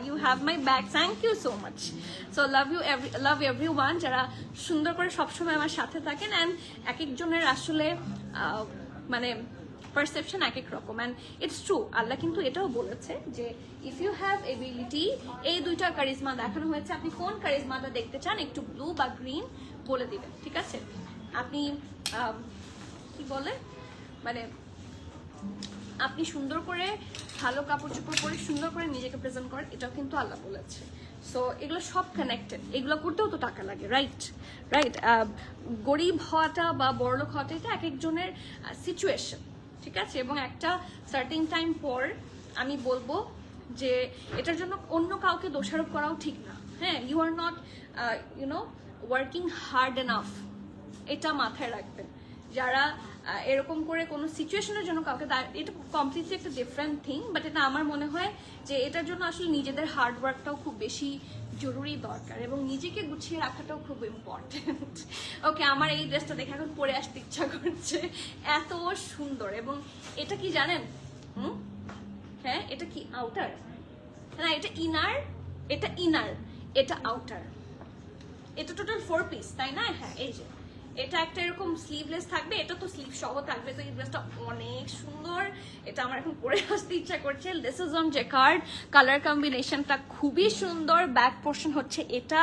you have my back, thank you so much. So love everyone যারা সুন্দর করে সবসময় আমার সাথে থাকেন। অ্যান্ড এক একজনের আসলে মানে পারসেপশন এক এক রকম, অ্যান্ড ইটস ট্রু। আল্লাহ কিন্তু এটাও বলেছে যে ইফ ইউ হ্যাভ এবিলিটি, এই দুইটা কারিজমা দেখানো হয়েছে, আপনি কোন কারিজমাটা দেখতে চান, একটু ব্লু বা গ্রিন বলে দিবেন, ঠিক আছে? আপনি কি বলে, মানে আপনি সুন্দর করে ভালো কাপড় চোপড় পরে সুন্দর করে নিজেকে প্রেজেন্ট করেন, এটাও কিন্তু আল্লাহ বলেছে। সো এগুলো সব কানেক্টেড, এগুলো করতেও তো টাকা লাগে, রাইট? গরিব হওয়াটা বা বড়লোক হওয়াটা এটা এক একজনের সিচুয়েশন, ঠিক আছে? এবং একটা সার্টেন টাইম পর আমি বলবো যে এটার জন্য অন্য কাউকে দোষারোপ করাও ঠিক না, হ্যাঁ? You are not you know working hard enough, এটা মাথায় রাখবেন। যারা এরকম করে কোনো সিচুয়েশনের জন্য কাউকে, এটা কমপ্লিটলি একটা ডিফারেন্ট থিং, বাট এটা আমার মনে হয় যে এটার জন্য আসলে নিজেদের হার্ড ওয়ার্কটাও খুব বেশি জরুরি দরকার, এবং নিজেকে গুছিয়ে রাখাটাও খুব ইম্পর্টেন্ট। ওকে, আমার এই ড্রেসটা দেখে এখন পরে আসতে ইচ্ছা করছে, এত সুন্দর। এবং এটা কি জানেন? হ্যাঁ, এটা কি আউটার? না, এটা ইনার, এটা ইনার, এটা আউটার। এটা টোটাল 4 পিস, তাই না? হ্যাঁ, এই যে এটা একটা এরকম স্লিভলেস থাকবে, এটা তো স্লিভ সহ থাকবে। তো এই ড্রেসটা অনেক সুন্দর, এটা আমার এখন পরে আসতে ইচ্ছা করছে। দিস ইজ অন জেকার্ড, কালার কম্বিনেশনটা খুবই সুন্দর। ব্যাক পোর্শন হচ্ছে এটা,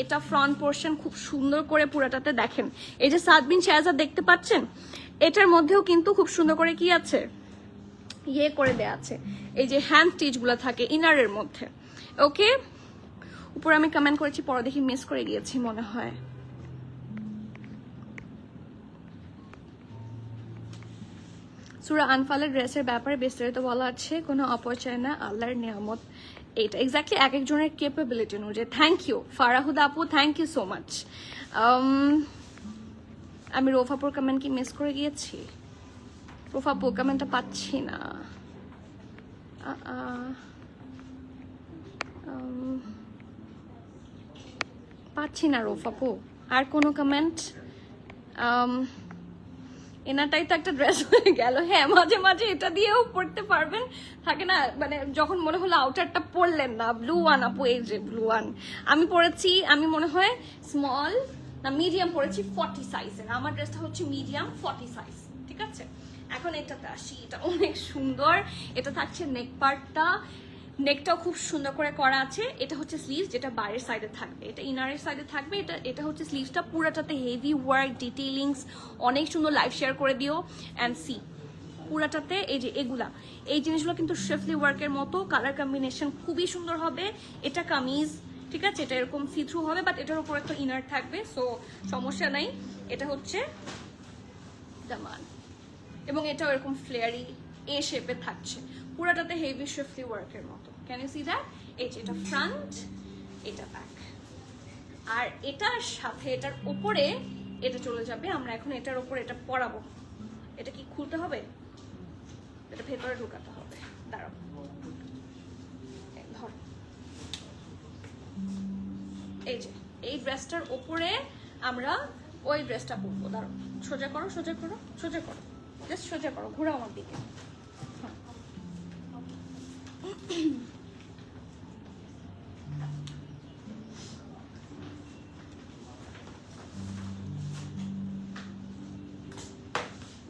এটা ফ্রন্ট পোর্শন খুব সুন্দর করে পুরোটাতে দেখেন। এই যে সাদবিন শাহজাদ দেখতে পাচ্ছেন, এটার মধ্যেও কিন্তু খুব সুন্দর করে কি আছে, ইয়ে করে দেয়া আছে, এই যে হ্যান্ড স্টিচ গুলো থাকে ইনারের মধ্যে। ওকে, উপরে আমি কমেন্ট করেছি, পরে দেখি মিস করে গিয়েছি মনে হয়। সূরা আনফালের ড্রেসের ব্যাপারে বিস্তারিত বলা আছে, কোনো অপচয় না, আল্লাহর নিয়ামত। এইটা এক্স্যাক্টলি এক একজনের ক্যাপাবিলিটি অনুযায়ী। থ্যাংক ইউ ফারাহুদ আপু, থ্যাংক ইউ সো মাচ। আমি রোফাপুর কমেন্ট কি মিস করে গিয়েছি? রোফাপুর কমেন্টটা পাচ্ছি না। পাচ্ছি না রোফাপু, আর কোনো কমেন্ট? এনাটাই তো একটা ড্রেস হয়ে গেল। হ্যাঁ, মাঝে মাঝে এটা দিয়েও পড়তে পারবেন, থাকে না, মানে যখন মনে হলো আউটারটা পরলেন না। ব্লু ওয়ান আপু, এই যে ব্লু ওয়ান আমি পরেছি, আমি মনে হয় স্মল না মিডিয়াম পরেছি 40 সাইজের। আমার ড্রেসটা হচ্ছে মিডিয়াম 40 সাইজ, ঠিক আছে? এখন এটাতে আসি, এটা অনেক সুন্দর। এটা থাকছে নেক পার্টটা, নেকটাও খুব সুন্দর করে করা আছে। এটা হচ্ছে স্লিভস, যেটা বাইরের সাইডে থাকবে, এটা ইনারের সাইডে থাকবে। এটা হচ্ছে স্লিভসটা, পুরাটাতে হেভি ওয়ার্ক, ডিটেইলিংস অনেক সুন্দর। লাইভ শেয়ার করে দিও অ্যান্ড সি পুরাটাতে এই যে এগুলা, এই জিনিসগুলো কিন্তু শেফলি ওয়ার্কের মতো। কালার কম্বিনেশন খুবই সুন্দর হবে। এটা কামিজ, ঠিক আছে? এটা এরকম সি থ্রু হবে, বাট এটার উপর একটা ইনার থাকবে, সো সমস্যা নাই। এটা হচ্ছে দামান, এবং এটাও এরকম ফ্লেয়ারি এ শেপে থাকছে, পুরাটাতে হেভি শেফলি ওয়ার্কের মতো। Can you see that? এই যে এটা ফ্রন্ট, এটা ব্যাক, আর এটার সাথে এটার উপরে এটা চলে যাবে। আমরা এখন এটার উপরে এটা পরাবো। এটা কি খুলতে হবে? এটা ভেতরে ঢোকাতে হবে। দাঁড়াও, ধর। এই যে এই ড্রেসটার উপরে আমরা ওই ড্রেসটা পরবো। দাঁড়াও, সোজা করো, সোজা করো, সোজা করো, জাস্ট সোজা করো, ঘুরো আমার দিকে।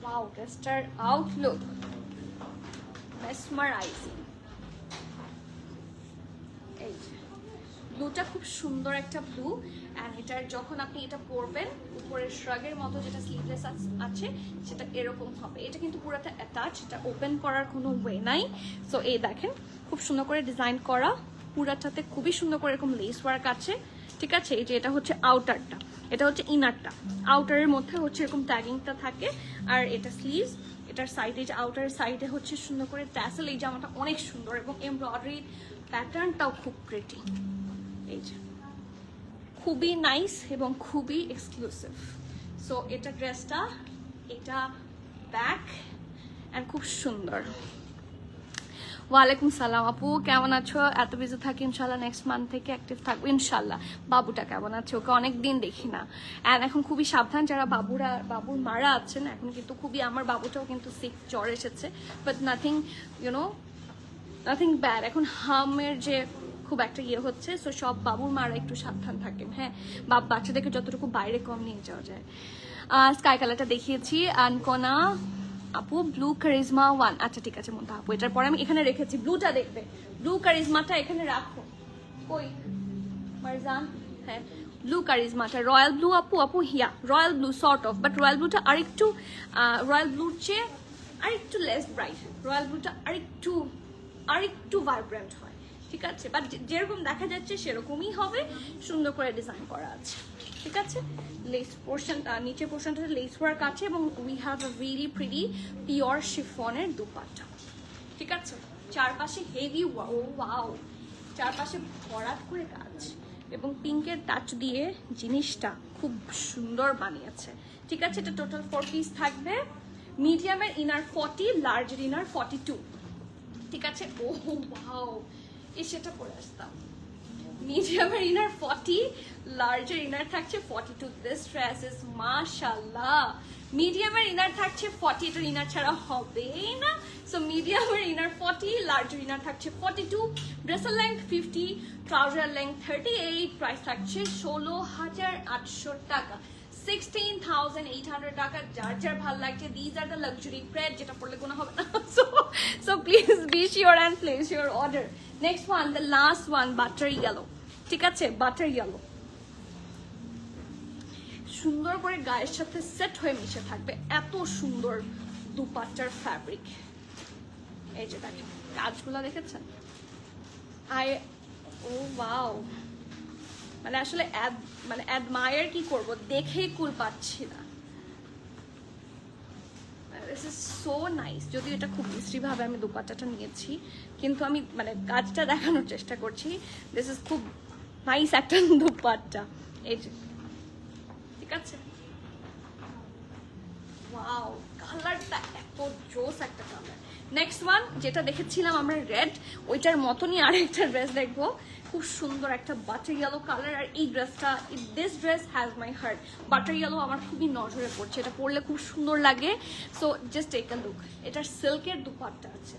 Wow, ড্রেসটার আউটলুক মেসমারাইজিং। এই ব্লুটা খুব সুন্দর একটা ব্লু, অ্যান্ড এটার যখন আপনি এটা পরবেন, উপরের শ্রাগের মতো যেটা স্লিভলেস আছে সেটা এরকম হবে। এটা কিন্তু পুরোটা অ্যাটাচ, এটা ওপেন করার কোনো ওয়ে নাই। সো এই দেখেন খুব সুন্দর করে ডিজাইন করা, পুরাটাতে খুবই সুন্দর করে এরকম লেস ওয়ার্ক আছে, ঠিক আছে? এই যে এটা হচ্ছে আউটারটা, এটা হচ্ছে ইনারটা। আউটারের মধ্যে হচ্ছে এরকম ট্যাগিংটা থাকে, আর এটা স্লিভস, এটার সাইডে, যে আউটারের সাইডে হচ্ছে সুন্দর করে ট্যাসেল। এই জামাটা অনেক সুন্দর, এবং এমব্রয়ডারি প্যাটার্নটাও খুব প্রিটি। এই যে খুবই নাইস এবং খুবই এক্সক্লুসিভ। সো এটা ড্রেসটা, এটা ব্যাক, অ্যান্ড খুব সুন্দর। ওয়ালাইকুম সালাম আপু, কেমন আছো? এত বিজি থাকি, ইনশাল্লাহ নেক্সট মান্থ থেকে অ্যাক্টিভ থাকবো ইনশাল্লাহ। বাবুটা কেমন আছে? ওকে অনেক দিন দেখি না। অ্যান্ড এখন খুবই সাবধান যারা বাবুর মারা আছেন, এখন কিন্তু খুবই, আমার বাবুটাও কিন্তু সিক, জ্বর এসেছে, but nothing you know, nothing bad. এখন হামের যে খুব একটা ইয়ে হচ্ছে, সো সব বাবুর মারা একটু সাবধান থাকেন, হ্যাঁ? বাচ্চাদেরকে যতটুকু বাইরে কম নিয়ে যাওয়া যায়। স্কাই কালারটা দেখিয়েছি। আনকোনা আপু, ব্লু কারিজমা 1, আচ্ছা ঠিক আছে মন্তা আপু, এটার পরে আমি এখানে রেখেছি। ব্লুটা দেখবে, ব্লু কারিজমাটা এখানে রাখো। কই মারজান? হ্যাঁ, ব্লু কারিজমাটা রয়্যাল ব্লু আপু, here royal blue sort of, but royal ব্লুটা আরেকটু, রয়্যাল ব্লুর চেয়ে আরেকটু লেস ব্রাইট। রয়্যাল ব্লুটা আরেকটু ভাইব্রেন্ট হয়, ঠিক আছে, বাট যেরকম দেখা যাচ্ছে সেরকমই হবে, সুন্দর করে ডিজাইন করা আছে। ঠিক আছে, লেস পোর্শন, নিচে পোর্শনটা লেস ওয়ার্ক আছে এবং we have a very pretty pure শিফনের দুপাট্টা। ঠিক আছে, চারপাশে হেভি, ও ওয়াও, চারপাশে ভরাট করে কাজ এবং পিঙ্কের টাচ দিয়ে জিনিসটা খুব সুন্দর বানিয়েছে। ঠিক আছে, এটা টোটাল 4 পিস থাকবে। মিডিয়ামের ইনার 40, লার্জের ইনার 42। ঠিক আছে, ও ওয়াও, সেটা পরে আসতাম। মিডিয়ামের ইনার 40, লার্জের ইনার থাকছে 42। দিস ড্রেস ইজ মাশাআল্লাহ। মিডিয়ামের ইনার থাকছে 40, এটার ইনার ছাড়া হবেই না। সো মিডিয়ামের ইনার 40, লার্জের ইনার থাকছে 42, ড্রেসের লেন্থ 50, ট্রাউজার লেন্থ 38, প্রাইস থাকছে 16,800 টাকা, 16,800 টাকা। যার যার ভালো লাগছে, these are the luxury prayed, যেটা পড়লে কোনো হবে না। So please be sure and place your order. Next one, the last one, butter yellow. ঠিক আছে, বাটার ইয়েলো সুন্দর করে গায়ের সাথে সেট হয়ে মিশে থাকবে, এত সুন্দর দুপাট্টার ফ্যাব্রিক। এই যে দেখেন কাজগুলো, দেখেছেন? ও ওয়াও, মানে আসলে অ্যাডমায়ার কি করব, দেখেই কুল পাচ্ছি না। This is so nice. যদিও এটা খুব বিশ্রীভাবে আমি দুপাট্টাটা নিয়েছি, কিন্তু আমি মানে কাজটা দেখানোর চেষ্টা করছি। দিস ইজ খুব নাইস একটা দুপাট্টা। এই যে, ঠিক আছে, ওয়াও, কালারটা এত জোস একটা কালার। নেক্সট ওয়ান যেটা দেখেছিলাম আমরা রেড, ওইটার মতনই আরেকটা ড্রেস দেখবো, খুব সুন্দর একটা বাটার ইয়েলো কালার। আর এই ড্রেসটা, this dress has my heart. Butter yellow আমার খুবই নজরে পড়ছে, এটা পরলে খুব সুন্দর লাগে। So just take a look. এটার সিল্কের দুপাট্টা আছে,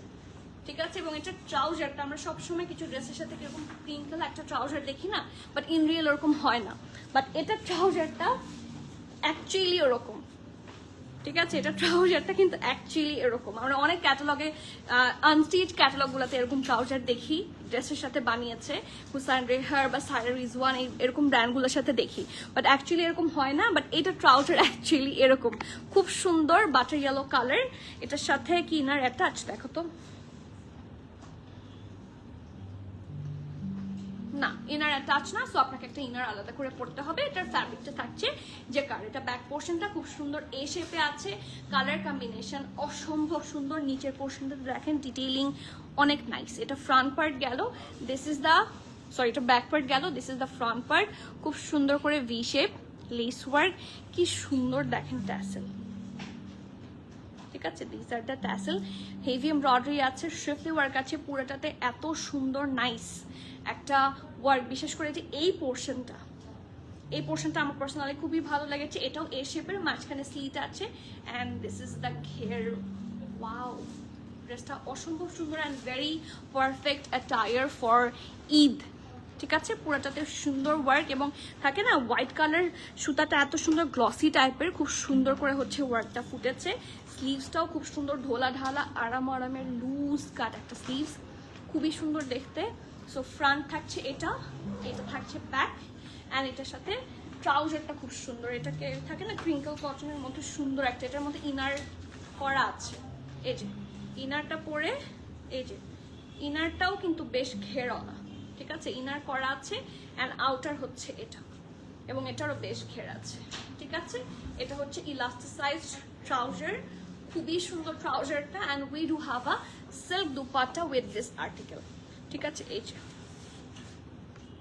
ঠিক আছে, এবং এটা ট্রাউজারটা আমরা সবসময় কিছু ড্রেসের সাথে কিরকম ক্রিঙ্কল একটা ট্রাউজার দেখি না, বাট ইন রিয়েল ওরকম হয় না। বাট এটা ট্রাউজারটা অ্যাকচুয়ালি ওরকম। ঠিক আছে, এটা ট্রাউজারটা কিন্তু অ্যাকচুয়ালি এরকম। আমরা অনেক ক্যাটালগে, আনস্টিচ ক্যাটালগুলোতে এরকম ট্রাউজার দেখি, ড্রেসের সাথে বানিয়েছে, হুসাইন রেহার বা সাইরা রিজওয়ান, এরকম ব্র্যান্ডগুলোর সাথে দেখি, বাট অ্যাকচুয়ালি এরকম হয় না। বাট এটা ট্রাউজার অ্যাকচুয়ালি এরকম, খুব সুন্দর বাটার ইয়েলো কালার। এটার সাথে কি ইনার অ্যাটাচ দেখো তো, না ইনার অ্যাটাচ না, সো আপনাকে একটা ইনার আলাদা করে পড়তে হবে। এটার ফ্যাব্রিকটা থাকছে যে কালার, এটা ব্যাক পোর্শনটা খুব সুন্দর এ শেপে আছে, কালার কম্বিনেশন অসম্ভব সুন্দর। নিচের পোর্শনটা দেখেন ডিটেইলিং অনেক নাইস। এটা ফ্রন্ট পার্ট গেল, দিস ইজ দ্য, সরি এটা ব্যাক পার্ট গেল, this is the front part. খুব সুন্দর করে ভি শেপ, লেস ওয়ার্ক, কি সুন্দর দেখেন ট্যাসেল। ঠিক আছে, this are the tassel, heavy embroidery আছে, শিফলি ওয়ার্ক আছে পুরোটাতে, এত সুন্দর নাইস একটা ওয়ার্ক। বিশেষ করে যে এই পোর্শনটা আমার পার্সোনালি খুবই ভালো লেগেছে। এটাও এ শেপের, মাঝখানে স্লিট আছে, অ্যান্ড দিস ইজ দ্য ঘের। ওয়াও, ড্রেসটা অসম্ভব সুন্দর and very perfect attire for Eid. ঠিক আছে, পুরোটাতে সুন্দর ওয়ার্ক এবং থাকে না হোয়াইট কালার সুতাটা এত সুন্দর গ্লসি টাইপের, খুব সুন্দর করে হচ্ছে ওয়ার্কটা ফুটেছে। স্লিভসটাও খুব সুন্দর ঢোলা ঢালা আরামের লুজ কাট একটা স্লিভস, খুবই সুন্দর দেখতে। সো ফ্রন্ট থাকছে এটা থাকছে ব্যাক, অ্যান্ড এটার সাথে ট্রাউজারটা খুব সুন্দর। এটাকে থাকে না ক্রিঙ্কল কটনের মধ্যে সুন্দর একটা, এটার মধ্যে ইনার করা আছে। এই যে ইনারটা পরে, এই যে ইনারটাও কিন্তু বেশ ঘেরওয়ালা। ঠিক আছে, ইনার করা আছে, অ্যান্ড আউটার হচ্ছে এটা, এবং এটারও বেশ ঘের আছে। ঠিক আছে, এটা হচ্ছে ইলাস্টিসাইজড ট্রাউজার, খুবই সুন্দর ট্রাউজারটা, and we do have a silk dupatta with this article. ঠিক আছে, এই যে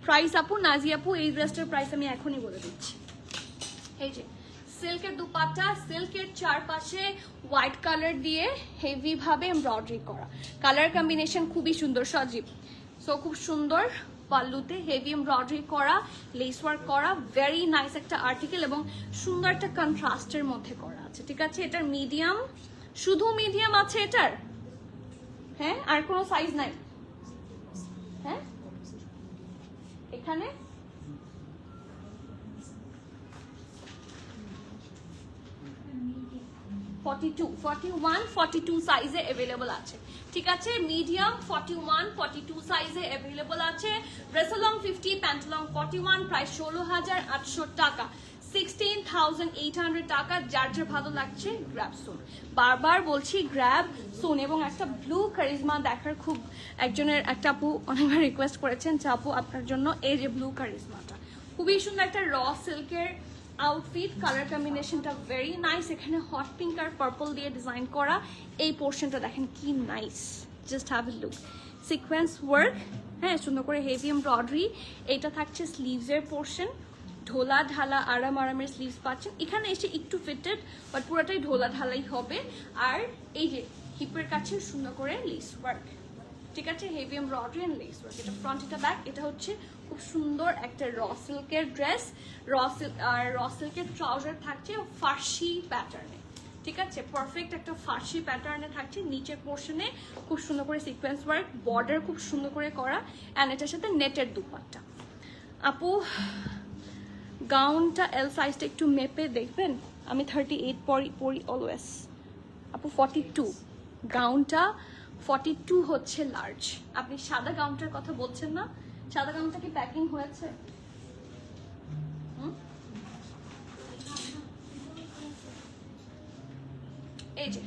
প্রাইস আপু, নাজি আপু, এই ড্রেসটার প্রাইস আমি এখনই বলে দিচ্ছি। এই যে সিল্কের দুপাট্টা, সিল্কের চারপাশে হোয়াইট কালার দিয়ে হেভি ভাবে এমব্রয়ডারি করা, কালার কম্বিনেশন খুবই সুন্দর সজীব। সো খুব সুন্দর পাল্লুতে হেভি এমব্রয়ডারি করা, লেস ওয়ার্ক করা, ভেরি নাইস একটা আর্টিকেল এবং সুন্দর একটা কন্ট্রাস্টের মধ্যে করা আছে। ঠিক আছে, এটার মিডিয়াম, শুধু মিডিয়াম আছে এটার, হ্যাঁ, আর কোনো সাইজ নাই। হ্যাঁ, এখানে 42, 41, 42 সাইজে अवेलेबल আছে। ঠিক আছে, মিডিয়াম 41, 42 সাইজে अवेलेबल আছে। Dress long 50, pant long 41, price 16,800 টাকা, 16,800 টাকা। যার যার ভালো লাগছে গ্র্যাব সুন, বারবার বলছি গ্র্যাব সুন। এবং একটা ব্লু কারিজমা দেখার খুব একটা আপু অনেকবার রিকোয়েস্ট করেছেন যে আপু আপনার জন্য এই যে ব্লু কারিজমাটা খুবই সুন্দর একটা র সিল্কের আউটফিট, কালার কম্বিনেশনটা ভেরি নাইস। এখানে হট পিঙ্ক আর পার্পল দিয়ে ডিজাইন করা, এই পোর্শনটা দেখেন কি nice, just have a look. Sequence work, হ্যাঁ সুন্দর করে হেভি এমব্রয়ডারি। এটা থাকছে স্লিভসের পোর্শন, ঢোলা ঢালা আরামের স্লিভস পাচ্ছেন। এখানে এসে একটু ফিটেড বাট পুরোটাই ঢোলা ঢালাই হবে। আর এই যে হিপের কাছে সুন্দর করে লেস ওয়ার্ক, ঠিক আছে, heavy embroidery and lace work. এটা ফ্রন্ট, এটা ব্যাক। এটা হচ্ছে খুব সুন্দর একটা র সিল্কের ড্রেস, র সিল্কের ট্রাউজার থাকছে ফার্সি প্যাটার্নে, ঠিক আছে, পারফেক্ট একটা ফার্সি প্যাটার্নে থাকছে। নিচের পোর্শনে খুব সুন্দর করে সিকোয়েন্স ওয়ার্ক, বর্ডার খুব সুন্দর করে করা, অ্যান্ড এটার সাথে নেটের দুপাট্টা। আপু গাউনটা এল সাইজটা একটু মেপে দেখবেন, আমি 38 পরি অলওয়েজ। আপু 42, গাউনটা 42 হচ্ছে লার্জ। আপনি সাদা গাউনটার কথা বলছেন না? সাদা গাউনটা কি প্যাকিং হয়েছে? এই যে,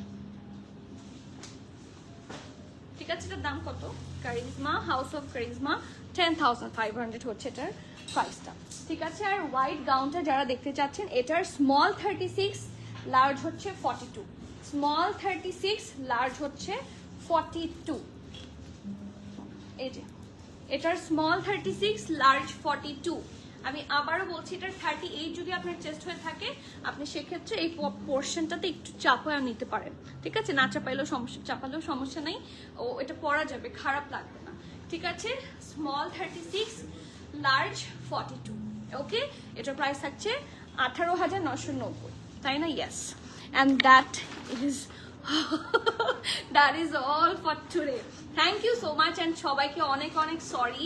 ঠিক আছে, এটার দাম কত? কারিজমা, হাউস অফ কারিজমা, 10,500 হচ্ছে এটার প্রাইসটা, ঠিক আছে। আর হোয়াইট গাউনটা যারা দেখতে চাচ্ছেন, এটার স্মল 36, লার্জ হচ্ছে 42। স্মল 36, লার্জ হচ্ছে 42। এই যে এটার স্মল 36, লার্জ 42। আমি আবারও বলছি, এটার 38 যদি আপনার চেস্ট হয়ে থাকে, আপনি সেক্ষেত্রে এই পোর্শনটাতে একটু চাপায় নিতে পারেন, ঠিক আছে। না চাপাইলেও সমস্যা, চাপালেও সমস্যা নেই, ও এটা পরা যাবে, খারাপ লাগবে না, ঠিক আছে। স্মল 36, লার্জ 42, ওকে। এটার প্রাইস থাকছে 18,990, তাই না? Yes, and that is all for today. Thank you so much, and সবাইকে অনেক sorry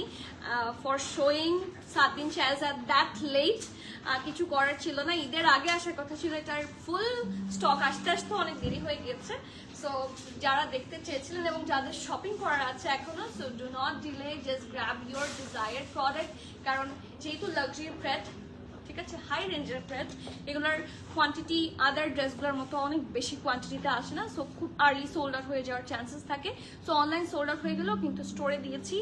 for showing Sadin Shahzad that late. কিছু করার ছিল না, ঈদের আগে আসার কথা ছিল, এটার ফুল স্টক আসতে আসতে অনেক দেরি হয়ে গেছে। সো যারা দেখতে চেয়েছিলেন এবং যাদের শপিং করার আছে এখনো, so do not delay, just grab your desired product. কারণ যেহেতু লাক্সারি প্রেট, ঠিক আছে, হাই রেঞ্জের প্রেট, এগুলোর কোয়ান্টিটি আদার ড্রেসগুলোর মতো অনেক বেশি কোয়ান্টিটিতে আসে না, সো খুব আর্লি সোল্ড আউট হয়ে যাওয়ার চান্সেস থাকে। সো অনলাইন সোল্ড আউট হয়ে গেলেও কিন্তু স্টোরে দিয়েছি,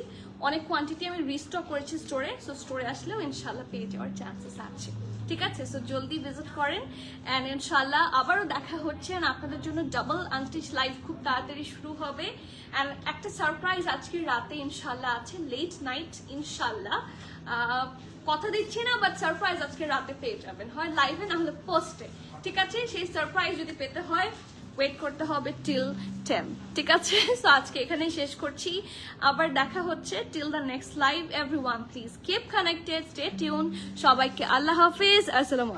অনেক কোয়ান্টিটি আমি রিস্টক করেছি স্টোরে, সো স্টোরে আসলেও ইনশাল্লাহ পেয়ে যাওয়ার চান্সেস আছে, ঠিক আছে। সো জলদি ভিজিট করেন, অ্যান্ড ইনশাল্লাহ আবারও দেখা হচ্ছে। আপনাদের জন্য ডাবল আনস্টিচ লাইভ খুব তাড়াতাড়ি শুরু হবে, অ্যান্ড একটা সারপ্রাইজ আজকের রাতে ইনশাল্লাহ আছে, লেট নাইট ইনশাল্লাহ। কথা দিচ্ছি না, বাট সারপ্রাইজ আজকে রাতে পেয়ে যাবেন, হয় লাইভে না হলে পোস্টে, ঠিক আছে। সেই সারপ্রাইজ যদি পেতে হয় ওয়েট করতে হবে টিল 10, ঠিক আছে। সো আজকে এখানেই শেষ করছি, আবার দেখা হচ্ছে till the next live. Everyone please keep connected, stay tune. সবাইকে আল্লাহ হাফিজ, আসসালামু আলাইকুম।